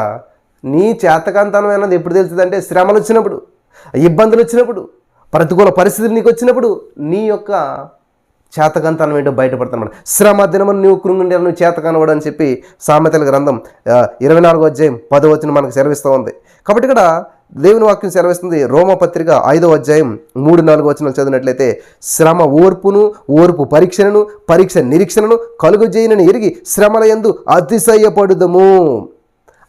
నీ చేతకాంతనం అన్నది ఎప్పుడు తెలుస్తుందంటే, శ్రమలు వచ్చినప్పుడు, ఇబ్బందులు వచ్చినప్పుడు, ప్రతికూల పరిస్థితులు నీకు వచ్చినప్పుడు నీ యొక్క చేతకాంతనం ఏంటో బయటపడతానమాట. శ్రమ దినమున నువ్వు కృంగుండే నువ్వు చేతకానవాడు అని చెప్పి సామెతల గ్రంథం 24:10 మనకు సెలవిస్తూ ఉంది. కాబట్టి ఇక్కడ దేవుని వాక్యం సెలవిస్తుంది. రోమపత్రిక 5:3-4 చదివినట్లయితే, శ్రమ ఓర్పును, ఓర్పు పరీక్షను, పరీక్ష నిరీక్షణను కలుగజేయనని ఎరిగి శ్రమల యందు అతిశయపడుదము.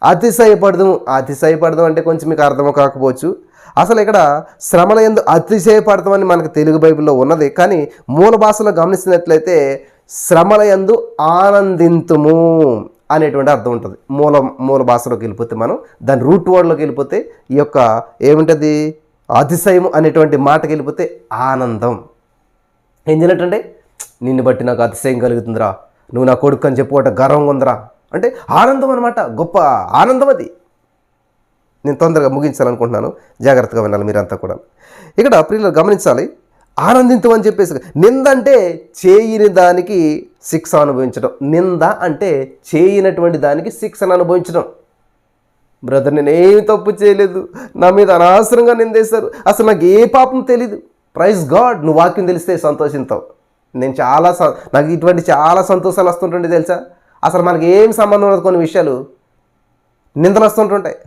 అతిశయపడదాం అంటే కొంచెం మీకు అర్థం కాకపోవచ్చు. అసలు ఇక్కడ శ్రమల యందు అతిశయపడతామని మనకు తెలుగు బైబిల్లో ఉన్నది. కానీ మూల భాషలో గమనించినట్లయితే శ్రమల యందు ఆనందింతుము అనేటువంటి అర్థం ఉంటుంది. మూల భాషలోకి వెళ్ళిపోతే, మనం దాని రూట్ వర్డ్లోకి వెళ్ళిపోతే ఈ యొక్క ఏముంటుంది, అతిశయం అనేటువంటి మాటకి వెళ్ళిపోతే ఆనందం. ఏం చేయనట్టంటే, నిన్ను బట్టి నాకు అతిశయం కలుగుతుందిరా, నువ్వు నా కొడుకు అని చెప్పుకోవట గర్వంగా ఉందిరా అంటే ఆనందం అనమాట. గొప్ప ఆనందం అది. నేను తొందరగా ముగించాలనుకుంటున్నాను, జాగ్రత్తగా వినాలి మీరంతా కూడా. ఇక్కడ ప్రియులు గమనించాలి, ఆనందించమని చెప్పేసి. నింద అంటే చేయని దానికి శిక్ష అనుభవించడం. నింద అంటే చేయనటువంటి దానికి శిక్షను అనుభవించడం. బ్రదర్, నేను ఏమి తప్పు చేయలేదు, నా మీద అనవసరంగా నిందేశారు, అసలు నాకు ఏ పాపం తెలీదు. ప్రైజ్ గాడ్, నువ్వు వాక్యం తెలిస్తే సంతోషిస్తావు. నాకు ఇటువంటి చాలా సంతోషాలు వస్తుంటుండే తెలుసా. అసలు మనకి ఏం సంబంధం ఉండదు, కొన్ని విషయాలు నిందలు వస్తుంటుంటాయి,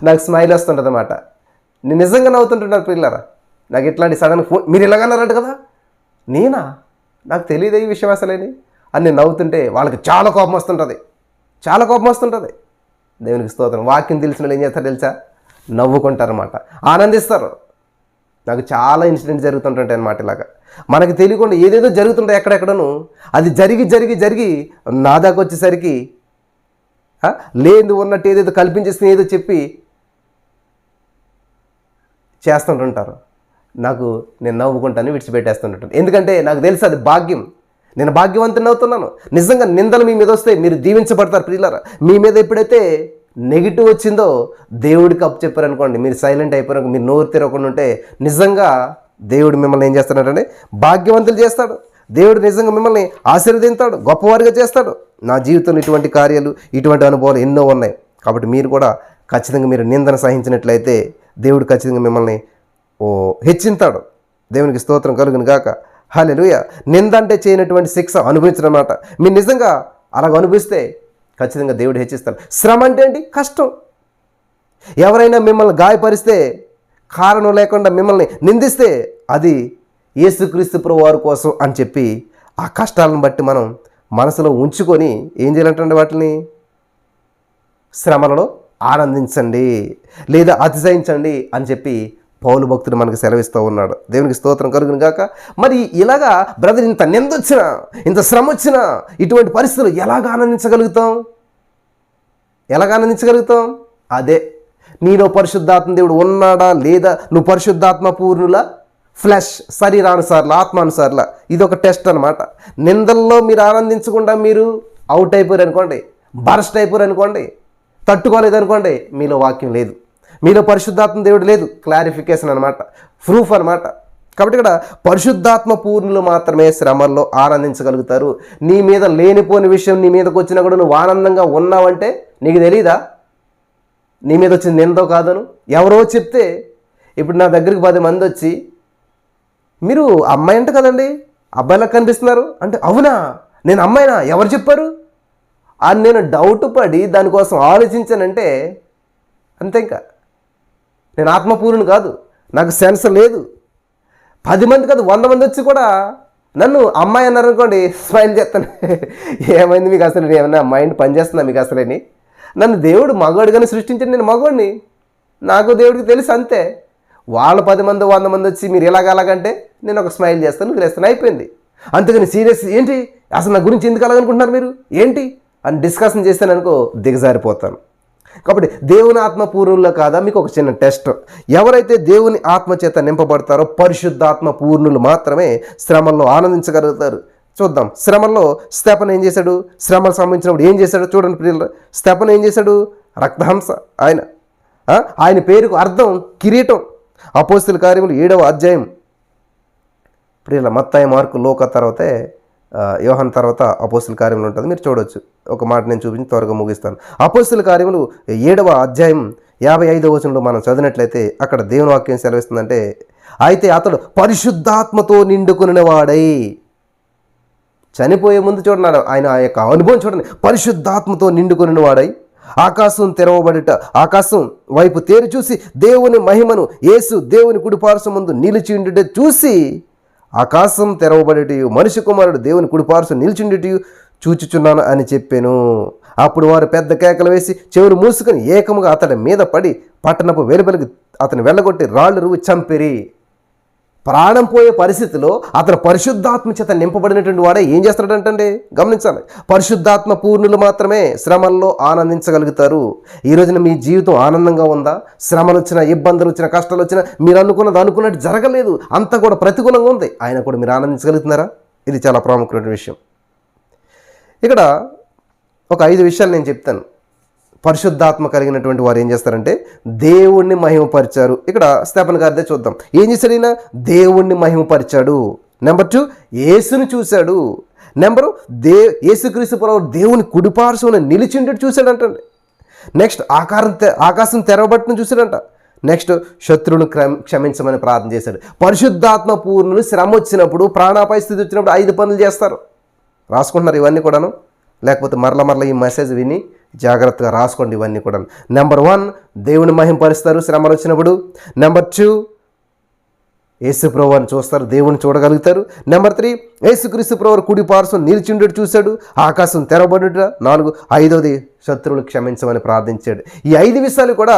నాకు స్మైల్ వస్తుంటుంది అన్నమాట. నేను నిజంగా నవ్వుతుంటున్నారు పిల్లరా. నాకు ఇట్లాంటి సడన్ ఫోన్, మీరు ఇలాగన్నారంట కదా, నేనా, నాకు తెలియదు ఈ విషయం అసలేని అని నేను నవ్వుతుంటే వాళ్ళకి చాలా కోపం వస్తుంటుంది. దేవునికి స్తోత్రం. వాక్యం తెలిసిన వాళ్ళు ఏం చేస్తారు తెలుసా? నవ్వుకుంటారన్నమాట, ఆనందిస్తారు. నాకు చాలా ఇన్సిడెంట్స్ జరుగుతుంటాయి అన్నమాట. ఇలాగా మనకి తెలియకుండా ఏదేదో జరుగుతుంటాయి ఎక్కడెక్కడను. అది జరిగి నా దాకా వచ్చేసరికి లేదు ఉన్నట్టు ఏదేదో కల్పించేసి ఏదో చెప్పి చేస్తుంటుంటారు. నేను నవ్వుకుంటాను, విడిచిపెట్టేస్తుంటాను. ఎందుకంటే నాకు తెలుసు అది భాగ్యం. నేను భాగ్యవంతుని అవుతున్నాను. నిజంగా నిందలు మీ మీద వస్తే మీరు దీవించబడతారు ప్రియులారా. మీ మీద ఎప్పుడైతే నెగిటివ్ వచ్చిందో దేవుడికి అప్పు చెప్పారనుకోండి, మీరు సైలెంట్ అయిపోయారు, మీరు నోరు తెరవకుండా ఉంటే నిజంగా దేవుడు మిమ్మల్ని ఏం చేస్తాడంటే భాగ్యవంతులు చేస్తాడు. దేవుడు నిజంగా మిమ్మల్ని ఆశీర్వదిస్తాడు, గొప్పవారిగా చేస్తాడు. నా జీవితంలో ఇటువంటి కార్యాలు, ఇటువంటి అనుభవాలు ఎన్నో ఉన్నాయి. కాబట్టి మీరు కూడా ఖచ్చితంగా మీరు నిందన సహించినట్లయితే దేవుడు ఖచ్చితంగా మిమ్మల్ని హెచ్చింతాడు. దేవునికి స్తోత్రం కలుగును గాక. హల్లెలూయా. నింద అంటే చేయనటువంటి శిక్ష అనుభవించడం అన్నమాట. మీరు నిజంగా అలాగ అనుభవిస్తే ఖచ్చితంగా దేవుడు హెచ్చిస్తాడు. శ్రమ అంటే ఏంటి? కష్టం. ఎవరైనా మిమ్మల్ని గాయపరిస్తే, కారణం లేకుండా మిమ్మల్ని నిందిస్తే, అది యేసుక్రీస్తు ప్రభువారి కోసం అని చెప్పి ఆ కష్టాలను బట్టి మనం మనసులో ఉంచుకొని ఏం చేయాలంటే వాటిని శ్రమలలో ఆనందించండి లేదా అతిశయించండి అని చెప్పి పౌలు భక్తుడు మనకు సెలవిస్తూ ఉన్నాడు. దేవునికి స్తోత్రం కలుగును గాక. మరి ఇలాగా బ్రదర్, ఇంత నింద వచ్చినా, ఇంత శ్రమ వచ్చినా, ఇటువంటి పరిస్థితులు ఎలాగ ఆనందించగలుగుతాం? అదే, నీలో పరిశుద్ధాత్మ దేవుడు ఉన్నాడా లేదా, నువ్వు పరిశుద్ధాత్మ పూర్ణుల ఫ్లెష్, శరీరానుసార్ల, ఆత్మానుసార్ల. ఇది ఒక టెస్ట్ అనమాట. నిందల్లో మీరు ఆనందించకుండా మీరు అవుట్ అయిపోయారు అనుకోండి, బరస్ట్ అయిపోయారు అనుకోండి, తట్టుకోలేదనుకోండి, మీలో వాక్యం లేదు, మీలో పరిశుద్ధాత్మ దేవుడు లేదు. క్లారిఫికేషన్ అనమాట, ప్రూఫ్ అనమాట. కాబట్టి ఇక్కడ పరిశుద్ధాత్మ పూర్ణులు మాత్రమే శ్రమల్లో ఆనందించగలుగుతారు. నీ మీద లేనిపోని విషయం నీ మీదకి వచ్చినా కూడా నువ్వు ఆనందంగా ఉన్నావంటే నీకు తెలీదా నీ మీద వచ్చింది నిందో కాదను? ఎవరో చెప్తే, ఇప్పుడు నా దగ్గరికి 10 మంది వచ్చి, మీరు అమ్మాయి అంట కదండి, అబ్బాయిలా కనిపిస్తున్నారు అంటే, అవునా, నేను అమ్మాయినా, ఎవరు చెప్పారు అని నేను డౌట్ పడి దానికోసం ఆలోచించానంటే అంతే. ఇంకా నేను ఆత్మపూర్ణుని కాదు, నాకు సెన్స్ లేదు. 10 మంది కాదు 100 మంది వచ్చి కూడా నన్ను అమ్మాయి అన్నారు అనుకోండి, స్మైల్ చేస్తాను. ఏమైంది మీకు అసలు, ఏమన్నా మైండ్ పనిచేస్తుందా మీకు అసలేని? నన్ను దేవుడు మగవాడిగానే సృష్టించాడు, నేను మగవాడిని, నాకు దేవుడికి తెలుసు అంతే. వాళ్ళు 10 మంది 100 మంది వచ్చి మీరు ఎలాగంటే నేను ఒక స్మైల్ చేస్తాను, వదిలేస్తాను, అయిపోయింది. అంతేగాని సీరియస్ ఏంటి అసలు నా గురించి ఎందుకు అలాగనుకుంటున్నారు మీరు ఏంటి అని డిస్కషన్ చేస్తాను అనుకో, దిగజారిపోతాను. కాబట్టి దేవుని ఆత్మ పూర్ణుల్లో కాదా? మీకు ఒక చిన్న టెస్ట్. ఎవరైతే దేవుని ఆత్మ చేత నింపబడతారో పరిశుద్ధాత్మ పూర్ణులు మాత్రమే శ్రమల్లో ఆనందించగలుగుతారు. చూద్దాం. శ్రమల్లో స్తెఫను ఏం చేశాడు? శ్రమలు సంబంధించినప్పుడు ఏం చేశాడు చూడండి ప్రియులు. స్తెఫను ఏం చేశాడు? రక్తహంస. ఆయన పేరుకు అర్థం కిరీటం. అపోస్తలుల కార్యములు 7వ అధ్యాయం ప్రియుల, మత్తయి మార్కు లూకా తర్వాతే యోహాను తర్వాత అపోస్తలుల కార్యములు ఉంటుంది, మీరు చూడవచ్చు. ఒక మాట నేను చూపించి త్వరగా ముగిస్తాను. అపోస్తలుల కార్యములు 7వ అధ్యాయం 55వ వచనంలో మనం చదివినట్లయితే అక్కడ దేవుని వాక్యం సెలవిస్తుందంటే, అయితే అతడు పరిశుద్ధాత్మతో నిండుకుని వాడై, చనిపోయే ముందు చూడండి ఆయన ఆ యొక్క అనుభవం చూడండి, పరిశుద్ధాత్మతో నిండుకుని వాడై ఆకాశం తెరవబడుట, ఆకాశం వైపు తేరి చూసి దేవుని మహిమను యేసు దేవుని కుడిపార్శ్వం ముందు నిలిచిండుట చూసి, ఆకాశం తెరవబడేటియు మనిషి కుమారుడు దేవుని కుడిపార్శ్వం నిలిచిండుటయు చూచుచున్నాను అని చెప్పాను. అప్పుడు వారు పెద్ద కేకలు వేసి చెవులు మూసుకొని ఏకముగా అతడి మీద పడి పట్టణపు వెలుపలికి అతను వెళ్ళగొట్టి రాళ్ళు రువ్వి చంపిరి. ప్రాణం పోయే పరిస్థితిలో అతను పరిశుద్ధాత్మ చేత నింపబడినటువంటి వాడే ఏం చేస్తాడంటే, గమనించాలి, పరిశుద్ధాత్మ పూర్ణులు మాత్రమే శ్రమల్లో ఆనందించగలుగుతారు. ఈ రోజున మీ జీవితం ఆనందంగా ఉందా? శ్రమలు వచ్చినా, ఇబ్బందులు వచ్చినా, కష్టాలు వచ్చినా, మీరు అనుకున్నట్టు జరగలేదు, అంతా కూడా ప్రతికూలంగా ఉంది, ఆయన కూడా మీరు ఆనందించగలుగుతున్నారా? ఇది చాలా ప్రాముఖ్యమైన విషయం. ఇక్కడ ఒక 5 విషయాలు నేను చెప్తాను. పరిశుద్ధాత్మ కలిగినటువంటి వారు ఏం చేస్తారంటే దేవుణ్ణి మహిమపరిచారు. ఇక్కడ స్తెఫను గారిదే చూద్దాం. ఏం చేశాడు ఈయన? దేవుణ్ణి మహిమపరిచాడు. నెంబర్ 2, యేసును చూశాడు. నెంబరు యేసుక్రీస్తు ప్రభువు దేవుని కుడిపార్శ్వన నిలిచిండు చూశాడంటండి. నెక్స్ట్ ఆకాశం తెరవబట్టును చూశాడంట. నెక్స్ట్ శత్రువును క్షమించమని ప్రార్థన చేశాడు. పరిశుద్ధాత్మ పూర్ణులు శ్రమ వచ్చినప్పుడు, ప్రాణాపాయ స్థితి వచ్చినప్పుడు 5 పనులు చేస్తారు. రాసుకుంటున్నారు ఇవన్నీ కూడాను, లేకపోతే మరల ఈ మెసేజ్ విని జాగ్రత్తగా రాసుకోండి ఇవన్నీ కూడా. నెంబర్ 1, దేవుని మహిమపరుస్తారు శ్రమలు వచ్చినప్పుడు. నెంబర్ 2, యేసు ప్రభువుని చూస్తారు, దేవుని చూడగలుగుతారు. నెంబర్ 3, యేసుక్రీస్తు ప్రభువు కుడి పార్శ్వం నిలిచిండు చూశాడు, ఆకాశం తెరవబడుట. 4, 5వది శత్రువులు క్షమించమని ప్రార్థించాడు. ఈ 5 విషయాలు కూడా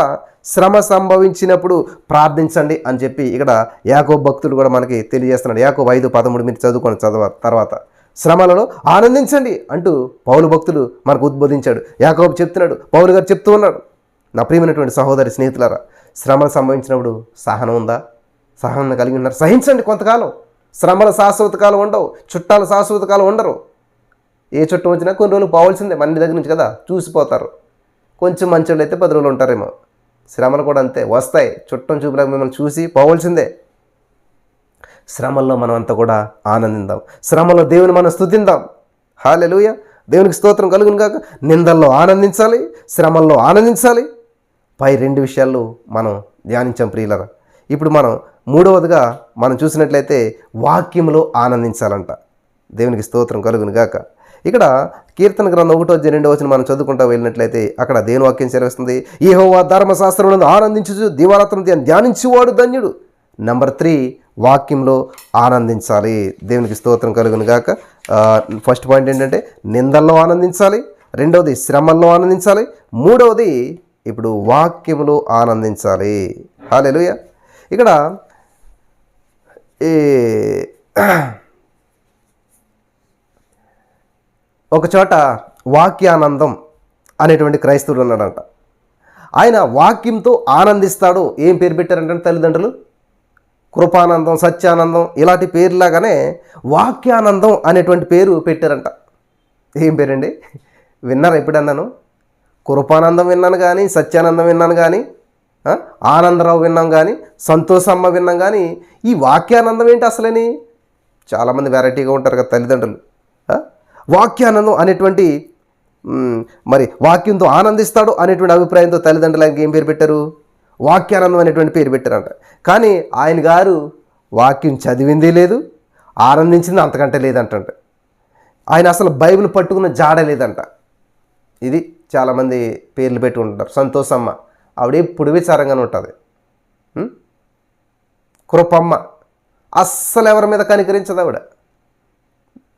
శ్రమ సంభవించినప్పుడు ప్రార్థించండి అని చెప్పి ఇక్కడ యాకోబు భక్తుడు కూడా మనకి తెలియజేస్తున్నాడు. యాకోబు 5:13 మీరు చదువుకోండి తర్వాత. శ్రమలలో ఆనందించండి అంటూ పౌలు భక్తుడు మనకు ఉద్బోధించాడు. యాకోబు చెప్తున్నాడు, పౌలు గారు చెప్తూ ఉన్నాడు. నా ప్రియమైనటువంటి సహోదరి స్నేహితులారా, శ్రమలు సంభవించినప్పుడు సహనం ఉందా? సహనం కలిగి ఉన్నారు, సహించండి కొంతకాలం. శ్రమల శాశ్వత కాలం ఉండవు, చుట్టాలు శాశ్వత కాలం ఉండరు. ఏ చుట్టం వచ్చినా కొన్ని రోజులు పోవాల్సిందే, మన దగ్గర నుంచి కదా, చూసిపోతారు. కొంచెం మంచోళ్ళు అయితే 10 రోజులు ఉంటారేమో. శ్రమలు కూడా అంతే, వస్తాయి, చుట్టం చూపులకు మిమ్మల్ని చూసి పోవాల్సిందే. శ్రమల్లో మనం అంతా కూడా ఆనందిద్దాం, శ్రమలో దేవుని మనం స్తుతిద్దాం. హల్లెలూయా, దేవునికి స్తోత్రం కలుగును గాక. నిందల్లో ఆనందించాలి, శ్రమల్లో ఆనందించాలి. పై 2 విషయాలు మనం ధ్యానించాం ప్రియులరా. ఇప్పుడు మనం 3వదిగా మనం చూసినట్లయితే వాక్యంలో ఆనందించాలంట. దేవునికి స్తోత్రం కలుగును గాక. ఇక్కడ కీర్తన గ్రంథం 1:2 వచనం మనం చదువుకుంటూ వెళ్ళినట్లయితే అక్కడ దేవుని వాక్యం సెలవిస్తుంది, యెహోవా ధర్మశాస్త్రమునందు ఆనందించుచు దివారాత్రం ధ్యానించువాడు ధన్యుడు. నెంబర్ 3, వాక్యంలో ఆనందించాలి. దేవునికి స్తోత్రం కలుగును గాక. ఫస్ట్ పాయింట్ ఏంటంటే నిందల్లో ఆనందించాలి, 2వది శ్రమల్లో ఆనందించాలి, 3వది ఇప్పుడు వాక్యంలో ఆనందించాలి. హల్లెలూయా. ఇక్కడ ఒక చోట వాక్యానందం అనేటువంటి క్రైస్తవుడు ఉన్నాడంట. ఆయన వాక్యంతో ఆనందిస్తాడు. ఏం పేరు పెట్టారంటే తల్లిదండ్రులు? కృపానందం, సత్యానందం ఇలాంటి పేర్లాగానే వాక్యానందం అనేటువంటి పేరు పెట్టారంట. ఏం పేరండి? విన్నారా ఎప్పుడన్నాను? కృపానందం విన్నాను కానీ, సత్యానందం విన్నాను కానీ, ఆనందరావు విన్నాం కానీ, సంతోషమ్మ విన్నాం కానీ, ఈ వాక్యానందం ఏంటి అసలని? చాలామంది వెరైటీగా ఉంటారు కదా తల్లిదండ్రులు. వాక్యానందం అనేటువంటి మరి వాక్యంతో ఆనందిస్తాడు అనేటువంటి అభిప్రాయంతో తల్లిదండ్రులు ఆయనకి ఏం పేరు పెట్టారు? వాక్యానందం అనేటువంటి పేరు పెట్టారంట. కానీ ఆయన గారు వాక్యం చదివింది లేదు, ఆనందించింది అంతకంటే లేదంట. ఆయన అసలు బైబిల్ పట్టుకున్న జాడ లేదంట. ఇది చాలామంది పేర్లు పెట్టి ఉంటారు. సంతోషమ్మ, ఆవిడ ఎప్పుడు విచారంగానే ఉంటుంది. కృపమ్మ, అస్సలు ఎవరి మీద కనికరించదు ఆవిడ.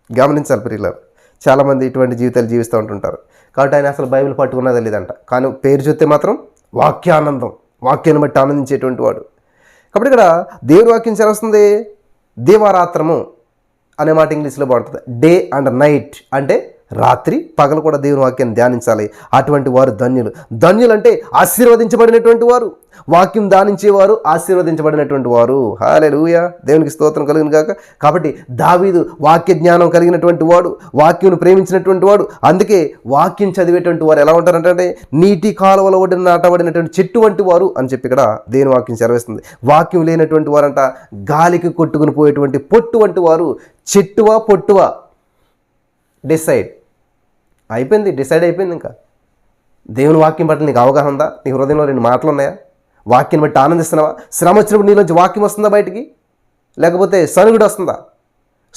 గమనించాలి ప్రియులారా, చాలామంది ఇటువంటి జీవితాలు జీవిస్తూ ఉంటుంటారు. కాబట్టి ఆయన అసలు బైబిల్ పట్టుకున్నది లేదంట, కానీ పేరు చూస్తే మాత్రం వాక్యానందం, వాక్యాన్ని బట్టి ఆనందించేటువంటి వాడు. కాబట్టి ఇక్కడ దేవుని వాక్యం చేస్తుంది దీవారాత్రము అనే మాట ఇంగ్లీష్లో బాగుంటుంది. డే అండ్ నైట్ అంటే రాత్రి పగలు కూడా దేవుని వాక్యాన్ని ధ్యానించాలి. అటువంటి వారు ధన్యులు. ధన్యులు అంటే ఆశీర్వదించబడినటువంటి వారు, వాక్యం ధ్యానించేవారు ఆశీర్వదించబడినటువంటి వారు. హల్లెలూయా, దేవునికి స్తోత్రం కలుగును గాక. కాబట్టి దావీదు వాక్య జ్ఞానం కలిగినటువంటి వాడు, వాక్యంను ప్రేమించినటువంటి వాడు. అందుకే వాక్యం చదివేటువంటి వారు ఎలా ఉంటారంటే నీటి కాలువల ఒడ్డున నాటబడినటువంటి చెట్టు వంటి వారు అని చెప్పి ఇక్కడ దేవుని వాక్యం సెలవిస్తుంది. వాక్యం లేనటువంటి వారంట గాలికి కొట్టుకుని పోయేటువంటి పొట్టు వంటి వారు. చెట్టువా పొట్టువా డిసైడ్ అయిపోయింది. ఇంకా దేవుని వాక్యం పట్ల నీకు అవగాహన ఉందా? నీ హృదయంలో 2 మాటలు ఉన్నాయా? వాక్యం బట్టి ఆనందిస్తున్నావా? శ్రమ వచ్చినప్పుడు నీలోంచి వాక్యం వస్తుందా బయటికి? లేకపోతే సనుగుడు వస్తుందా?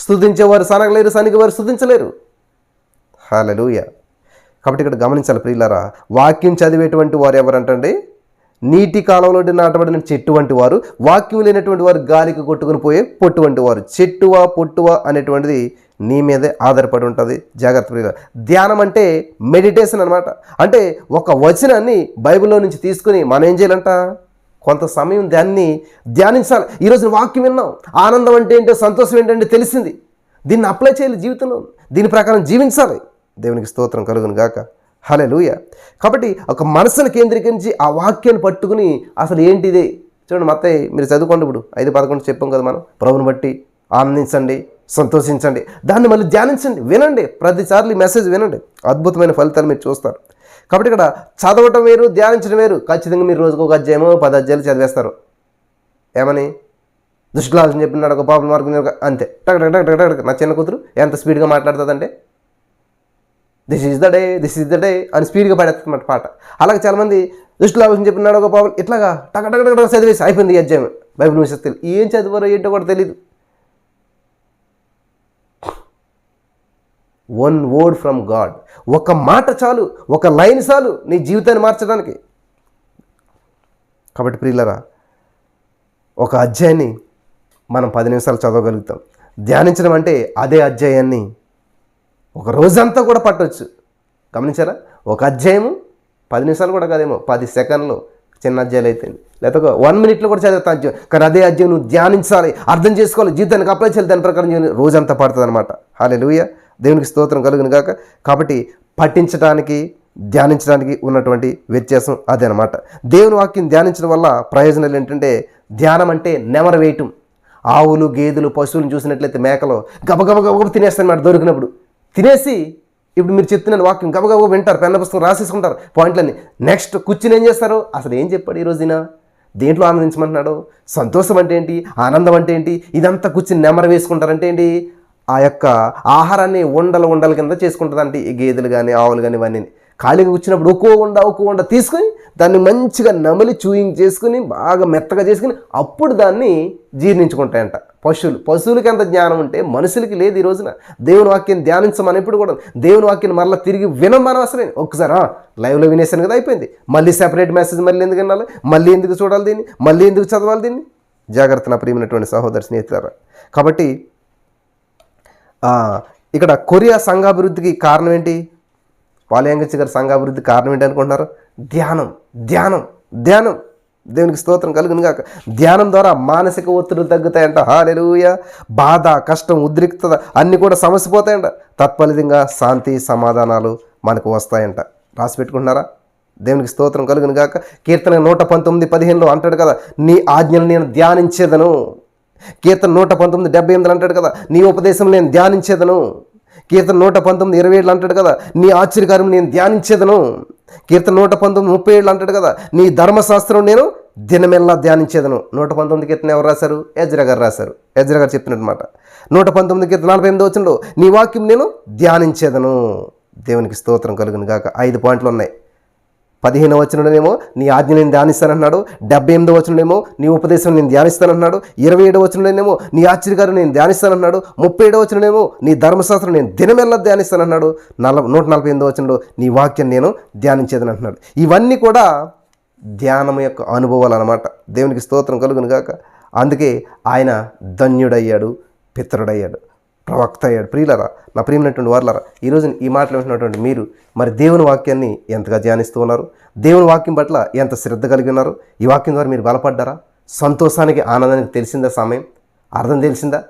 స్తుతించేవారు సనగలేరు, సనిగేవారు స్తుతించలేరు. హల్లెలూయా. కాబట్టి ఇక్కడ గమనించాలి ప్రియులారా, వాక్యం చదివేటువంటి వారు ఎవరంటే నీటి కాలంలో నాటబడిన చెట్టు వంటి వారు, వాక్యం లేనటువంటి వారు గాలికి కొట్టుకుని పోయే పొట్టు వంటి వారు. చెట్టువా పొట్టువా అనేటువంటిది నీ మీదే ఆధారపడి ఉంటుంది. జాగ్రత్త ప్రియులారా. ధ్యానం అంటే మెడిటేషన్ అనమాట. అంటే ఒక వచనాన్ని బైబిల్లో నుంచి తీసుకుని మనం ఏం చేయాలంట, కొంత సమయం దాన్ని ధ్యానించాలి. ఈరోజు వాక్యం విన్నాం, ఆనందం అంటే ఏంటో, సంతోషం ఏంటంటే తెలిసింది. దీన్ని అప్లై చేయాలి జీవితంలో, దీని ప్రకారం జీవించాలి. దేవునికి స్తోత్రం కలుగును గాక. హల్లెలూయా. కాబట్టి ఒక మనసును కేంద్రీకరించి ఆ వాక్యాన్ని పట్టుకుని అసలు ఏంటిదే చూడండి. మత్తయి మీరు చదువుకోండి, ఇప్పుడు 5:11 చెప్పాం కదా మనం. ప్రభువుని బట్టి ఆనందించండి, సంతోషించండి, దాన్ని మళ్ళీ ధ్యానించండి, వినండి. ప్రతిసార్లు ఈ మెసేజ్ వినండి, అద్భుతమైన ఫలితాలు మీరు చూస్తారు. కాబట్టి ఇక్కడ చదవటం వేరు, ధ్యానించడం వేరు. ఖచ్చితంగా మీరు రోజుకు 1 అధ్యాయమో 10 అధ్యాయాలు చదివేస్తారు. ఏమని దుష్టులాలని చెప్పినాడు ఒక పాపం మార్గం అంతే, టక్ టక్ టక్ టక్ టక్. నా చిన్న కూతురు ఎంత స్పీడ్గా మాట్లాడుతుందంటే దిస్ ఈజ్ ద డే అని స్పీడ్గా పడేస్తున్నమాట పాట. అలాగే చాలామంది దుష్టులాలని చెప్పినాడు ఒక పాపం ఇట్లాగా టక్ టక్ టక్ టక్ చదివేసి అయిపోయింది ఈ అధ్యాయం. బైబిల్ విషయం ఏం చదివారో ఏంటో కూడా తెలియదు. 1 word ఫ్రమ్ గాడ్, ఒక మాట చాలు, ఒక లైన్ చాలు నీ జీవితాన్ని మార్చడానికి. కాబట్టి ప్రియులరా, ఒక అధ్యాయాన్ని మనం 10 నిమిషాలు చదవగలుగుతాం. ధ్యానించడం అంటే అదే అధ్యాయాన్ని ఒక రోజంతా కూడా పట్టవచ్చు. గమనించారా? ఒక అధ్యాయము 10 నిమిషాలు కూడా కాదేమో, 10 సెకండ్లు చిన్న అధ్యాయాలు అయితే, లేకపోతే 1 minute కూడా చదివేస్తా అధ్యాయం. కానీ అదే అధ్యాయం నువ్వు ధ్యానించాలి, అర్థం చేసుకోవాలి, జీవితానికి అప్లై చేయాలి, దాని ప్రకారం రోజంతా పడుతుంది అనమాట. హల్లెలూయా, దేవునికి స్తోత్రం కలుగును గాక. కాబట్టి పఠించడానికి ధ్యానించడానికి ఉన్నటువంటి వ్యత్యాసం అదే అనమాట. దేవుని వాక్యం ధ్యానించడం వల్ల ప్రయోజనాలు ఏంటంటే, ధ్యానం అంటే నెమరు వేయటం. ఆవులు, గేదెలు, పశువులను చూసినట్లయితే మేకలు గబగబ తినేస్తాయన్నమాట. దొరికినప్పుడు తినేసి, ఇప్పుడు మీరు చెప్తున్నాను వాక్యం గబగబ వింటారు, పెన్న పుస్తకం రాసేసుకుంటారు పాయింట్లన్నీ. నెక్స్ట్ కూర్చుని ఏం చేస్తారు? అసలు ఏం చెప్పాడు ఈరోజున, దేంట్లో ఆనందించమంటున్నాడు, సంతోషం అంటే ఏంటి, ఆనందం అంటే ఏంటి, ఇదంతా కూర్చుని నెమరు వేసుకుంటారంటే ఏంటి, ఆ యొక్క ఆహారాన్ని ఉండల కింద చేసుకుంటుంది. అంటే ఈ గేదెలు కానీ ఆవులు కానీ ఇవన్నీ ఖాళీగా కూర్చున్నప్పుడు ఒక్కో ఉండ తీసుకొని దాన్ని మంచిగా నమిలి చూయింగ్ చేసుకుని బాగా మెత్తగా చేసుకుని అప్పుడు దాన్ని జీర్ణించుకుంటాయంట. పశువులకి ఎంత జ్ఞానం ఉంటే మనుషులకి లేదు. ఈ రోజున దేవుని వాక్యం ధ్యానించమని ఎప్పుడు కూడా దేవుని వాక్యాన్ని మరలా తిరిగి వినమని అవసరం. ఒకసారి లైవ్లో వినేసాను కదా, అయిపోయింది. మళ్ళీ సెపరేట్ మెసేజ్ మళ్ళీ ఎందుకు వినాలి, మళ్ళీ ఎందుకు చూడాలి దీన్ని, మళ్ళీ ఎందుకు చదవాలి దీన్ని? జాగ్రత్త నా ప్రియమైనటువంటి సహోదరు స్నేహితులారా. కాబట్టి ఇక్కడ కొరియా సంఘాభివృద్ధికి కారణం ఏంటి? పాలయంగచ్చి గారి సంఘాభివృద్ధికి కారణం ఏంటి అనుకుంటున్నారు? ధ్యానం. దేవునికి స్తోత్రం కలుగును గాక. ధ్యానం ద్వారా మానసిక ఒత్తిడి తగ్గుతాయంట. హల్లెలూయా. బాధ, కష్టం, ఉద్రిక్తత అన్నీ కూడా సమసిపోతాయంట. తత్ఫలితంగా శాంతి, సమాధానాలు మనకు వస్తాయంట. రాసి పెట్టుకుంటున్నారా? దేవునికి స్తోత్రం కలుగును గాక. కీర్తన 119:15 అంటాడు కదా, నీ ఆజ్ఞలు నేను ధ్యానించేదను. కీర్తన 119:78 అంటాడు కదా, నీ ఉపదేశం నేను ధ్యానించేదను. కీర్తన 119:27 అంటాడు కదా, నీ ఆశ్చర్యకార్యం నేను ధ్యానించేదను. కీర్తన 119:37 అంటాడు కదా, నీ ధర్మశాస్త్రం నేను దినమెల్లా ధ్యానించేదను. 119 కీర్తన ఎవరు రాశారు? ఎజ్రా గారు రాశారు. ఎజ్రా గారు చెప్పినమాట. 119 కీర్తన 48వ వచనంలో నీ వాక్యం నేను ధ్యానించేదను. దేవునికి స్తోత్రం కలుగును గాక. 5 పాయింట్లు ఉన్నాయి. 15వ వచనంలోనేమో నీ ఆజ్ఞ నేను ధ్యానిస్తానన్నాడు. 78వ వచనంలోనేమో నీ ఉపదేశం నేను ధ్యానిస్తానన్నాడు. 27వ వచనంలోనేమో నీ ఆశ్చర్యకార్యం నేను ధ్యానిస్తానన్నాడు. 37వ వచనంలోనేమో నీ ధర్మశాస్త్రం నేను దినమెల్లా ధ్యానిస్తానన్నాడు. 148వ వచనంలో నీ వాక్యం నేను ధ్యానించేదని అంటున్నాడు. ఇవన్నీ కూడా ధ్యానం యొక్క అనుభవాలు అన్నమాట. దేవునికి స్తోత్రం కలుగును గాక. అందుకే ఆయన ధన్యుడయ్యాడు, పితరుడయ్యాడు, ప్రవక్త అయ్యాడు. ప్రియులరా, నా ప్రియమైనటువంటి వారులారా, ఈరోజు ఈ మాటలు వింటున్నటువంటి మీరు మరి దేవుని వాక్యాన్ని ఎంతగా ధ్యానిస్తూ ఉన్నారు? దేవుని వాక్యం పట్ల ఎంత శ్రద్ధ కలిగి ఉన్నారు? ఈ వాక్యం ద్వారా మీరు బలపడ్డారా? సంతోషానికి, ఆనందానికి తెలిసిందా సమయం? అర్థం తెలిసిందా?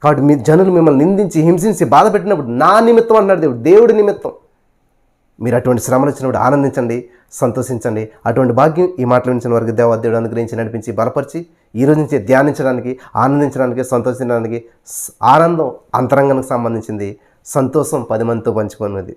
కాబట్టి మీ జనులు మిమ్మల్ని నిందించి, హింసించి, బాధ పెట్టినప్పుడు నా నిమిత్తం అన్నాడు దేవుడి నిమిత్తం మీరు అటువంటి శ్రమలు వచ్చినప్పుడు ఆనందించండి, సంతోషించండి. అటువంటి భాగ్యం ఈ మాటలు వినిచిన వారికి దేవాదేవుడు అనుగ్రహించి, నడిపించి, బలపరిచి ఈ రోజు నుంచి ధ్యానించడానికి, ఆనందించడానికి, సంతోషించడానికి. ఆనందం అంతరంగానికి సంబంధించింది, సంతోషం 10 మందితో పంచుకున్నది.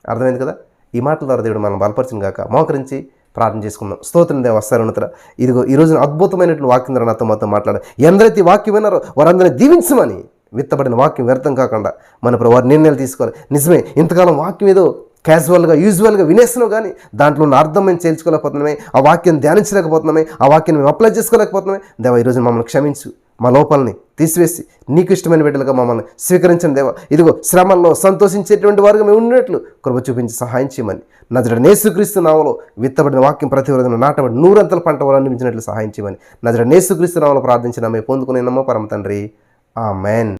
అర్థమైంది కదా? ఈ మాటల ద్వారా దేవుడు మనం బలపరిచిన గాక. మోకరించి ప్రార్థన చేసుకుందాం. స్తోత్రం దేవ సర్వోన్నతుడా, ఇదిగో ఈరోజు అద్భుతమైనటువంటి వాక్యం ద్వారా నాతో మాట్లాడారు. ఎందరైతే వాక్యం విన్నారో వారందరినీ దీవించమని, విత్తబడిన వాక్యం వ్యర్థం కాకుండా మన వారి నిర్ణయాలు తీసుకోవాలి. నిజమే, ఇంతకాలం వాక్యం ఏదో క్యాజువల్గా, యూజువల్గా వినేస్తున్నావు, కానీ దాంట్లో ఉన్న అర్థం మేము చేర్చుకోలేకపోతున్నామే, ఆ వాక్యాన్ని ధ్యానించలేకపోతున్నామే, ఆ వాక్యాన్ని మేము అప్లై చేసుకోలేకపోతున్నామే. దేవా, ఈరోజు మమ్మల్ని క్షమించు, మా లోపాలని తీసివేసి నీకు ఇష్టమైన బిడ్డలుగా మమ్మల్ని స్వీకరించండి దేవా. ఇదిగో శ్రమల్లో సంతోషించేటువంటి వారుగా మేము ఉన్నట్లు కృప చూపించి సహాయం చేయమని నజరేయుడైన యేసుక్రీస్తు నామములో విత్తబడిన వాక్యం ప్రతి రోజున నాటబడి 100 పంట వరాన్ని సహాయం చేయమని నజరేయుడైన యేసుక్రీస్తు నామములో ప్రార్థించిన మేము పొందుకునేనమ్మా పరమ తండ్రి. ఆమేన్.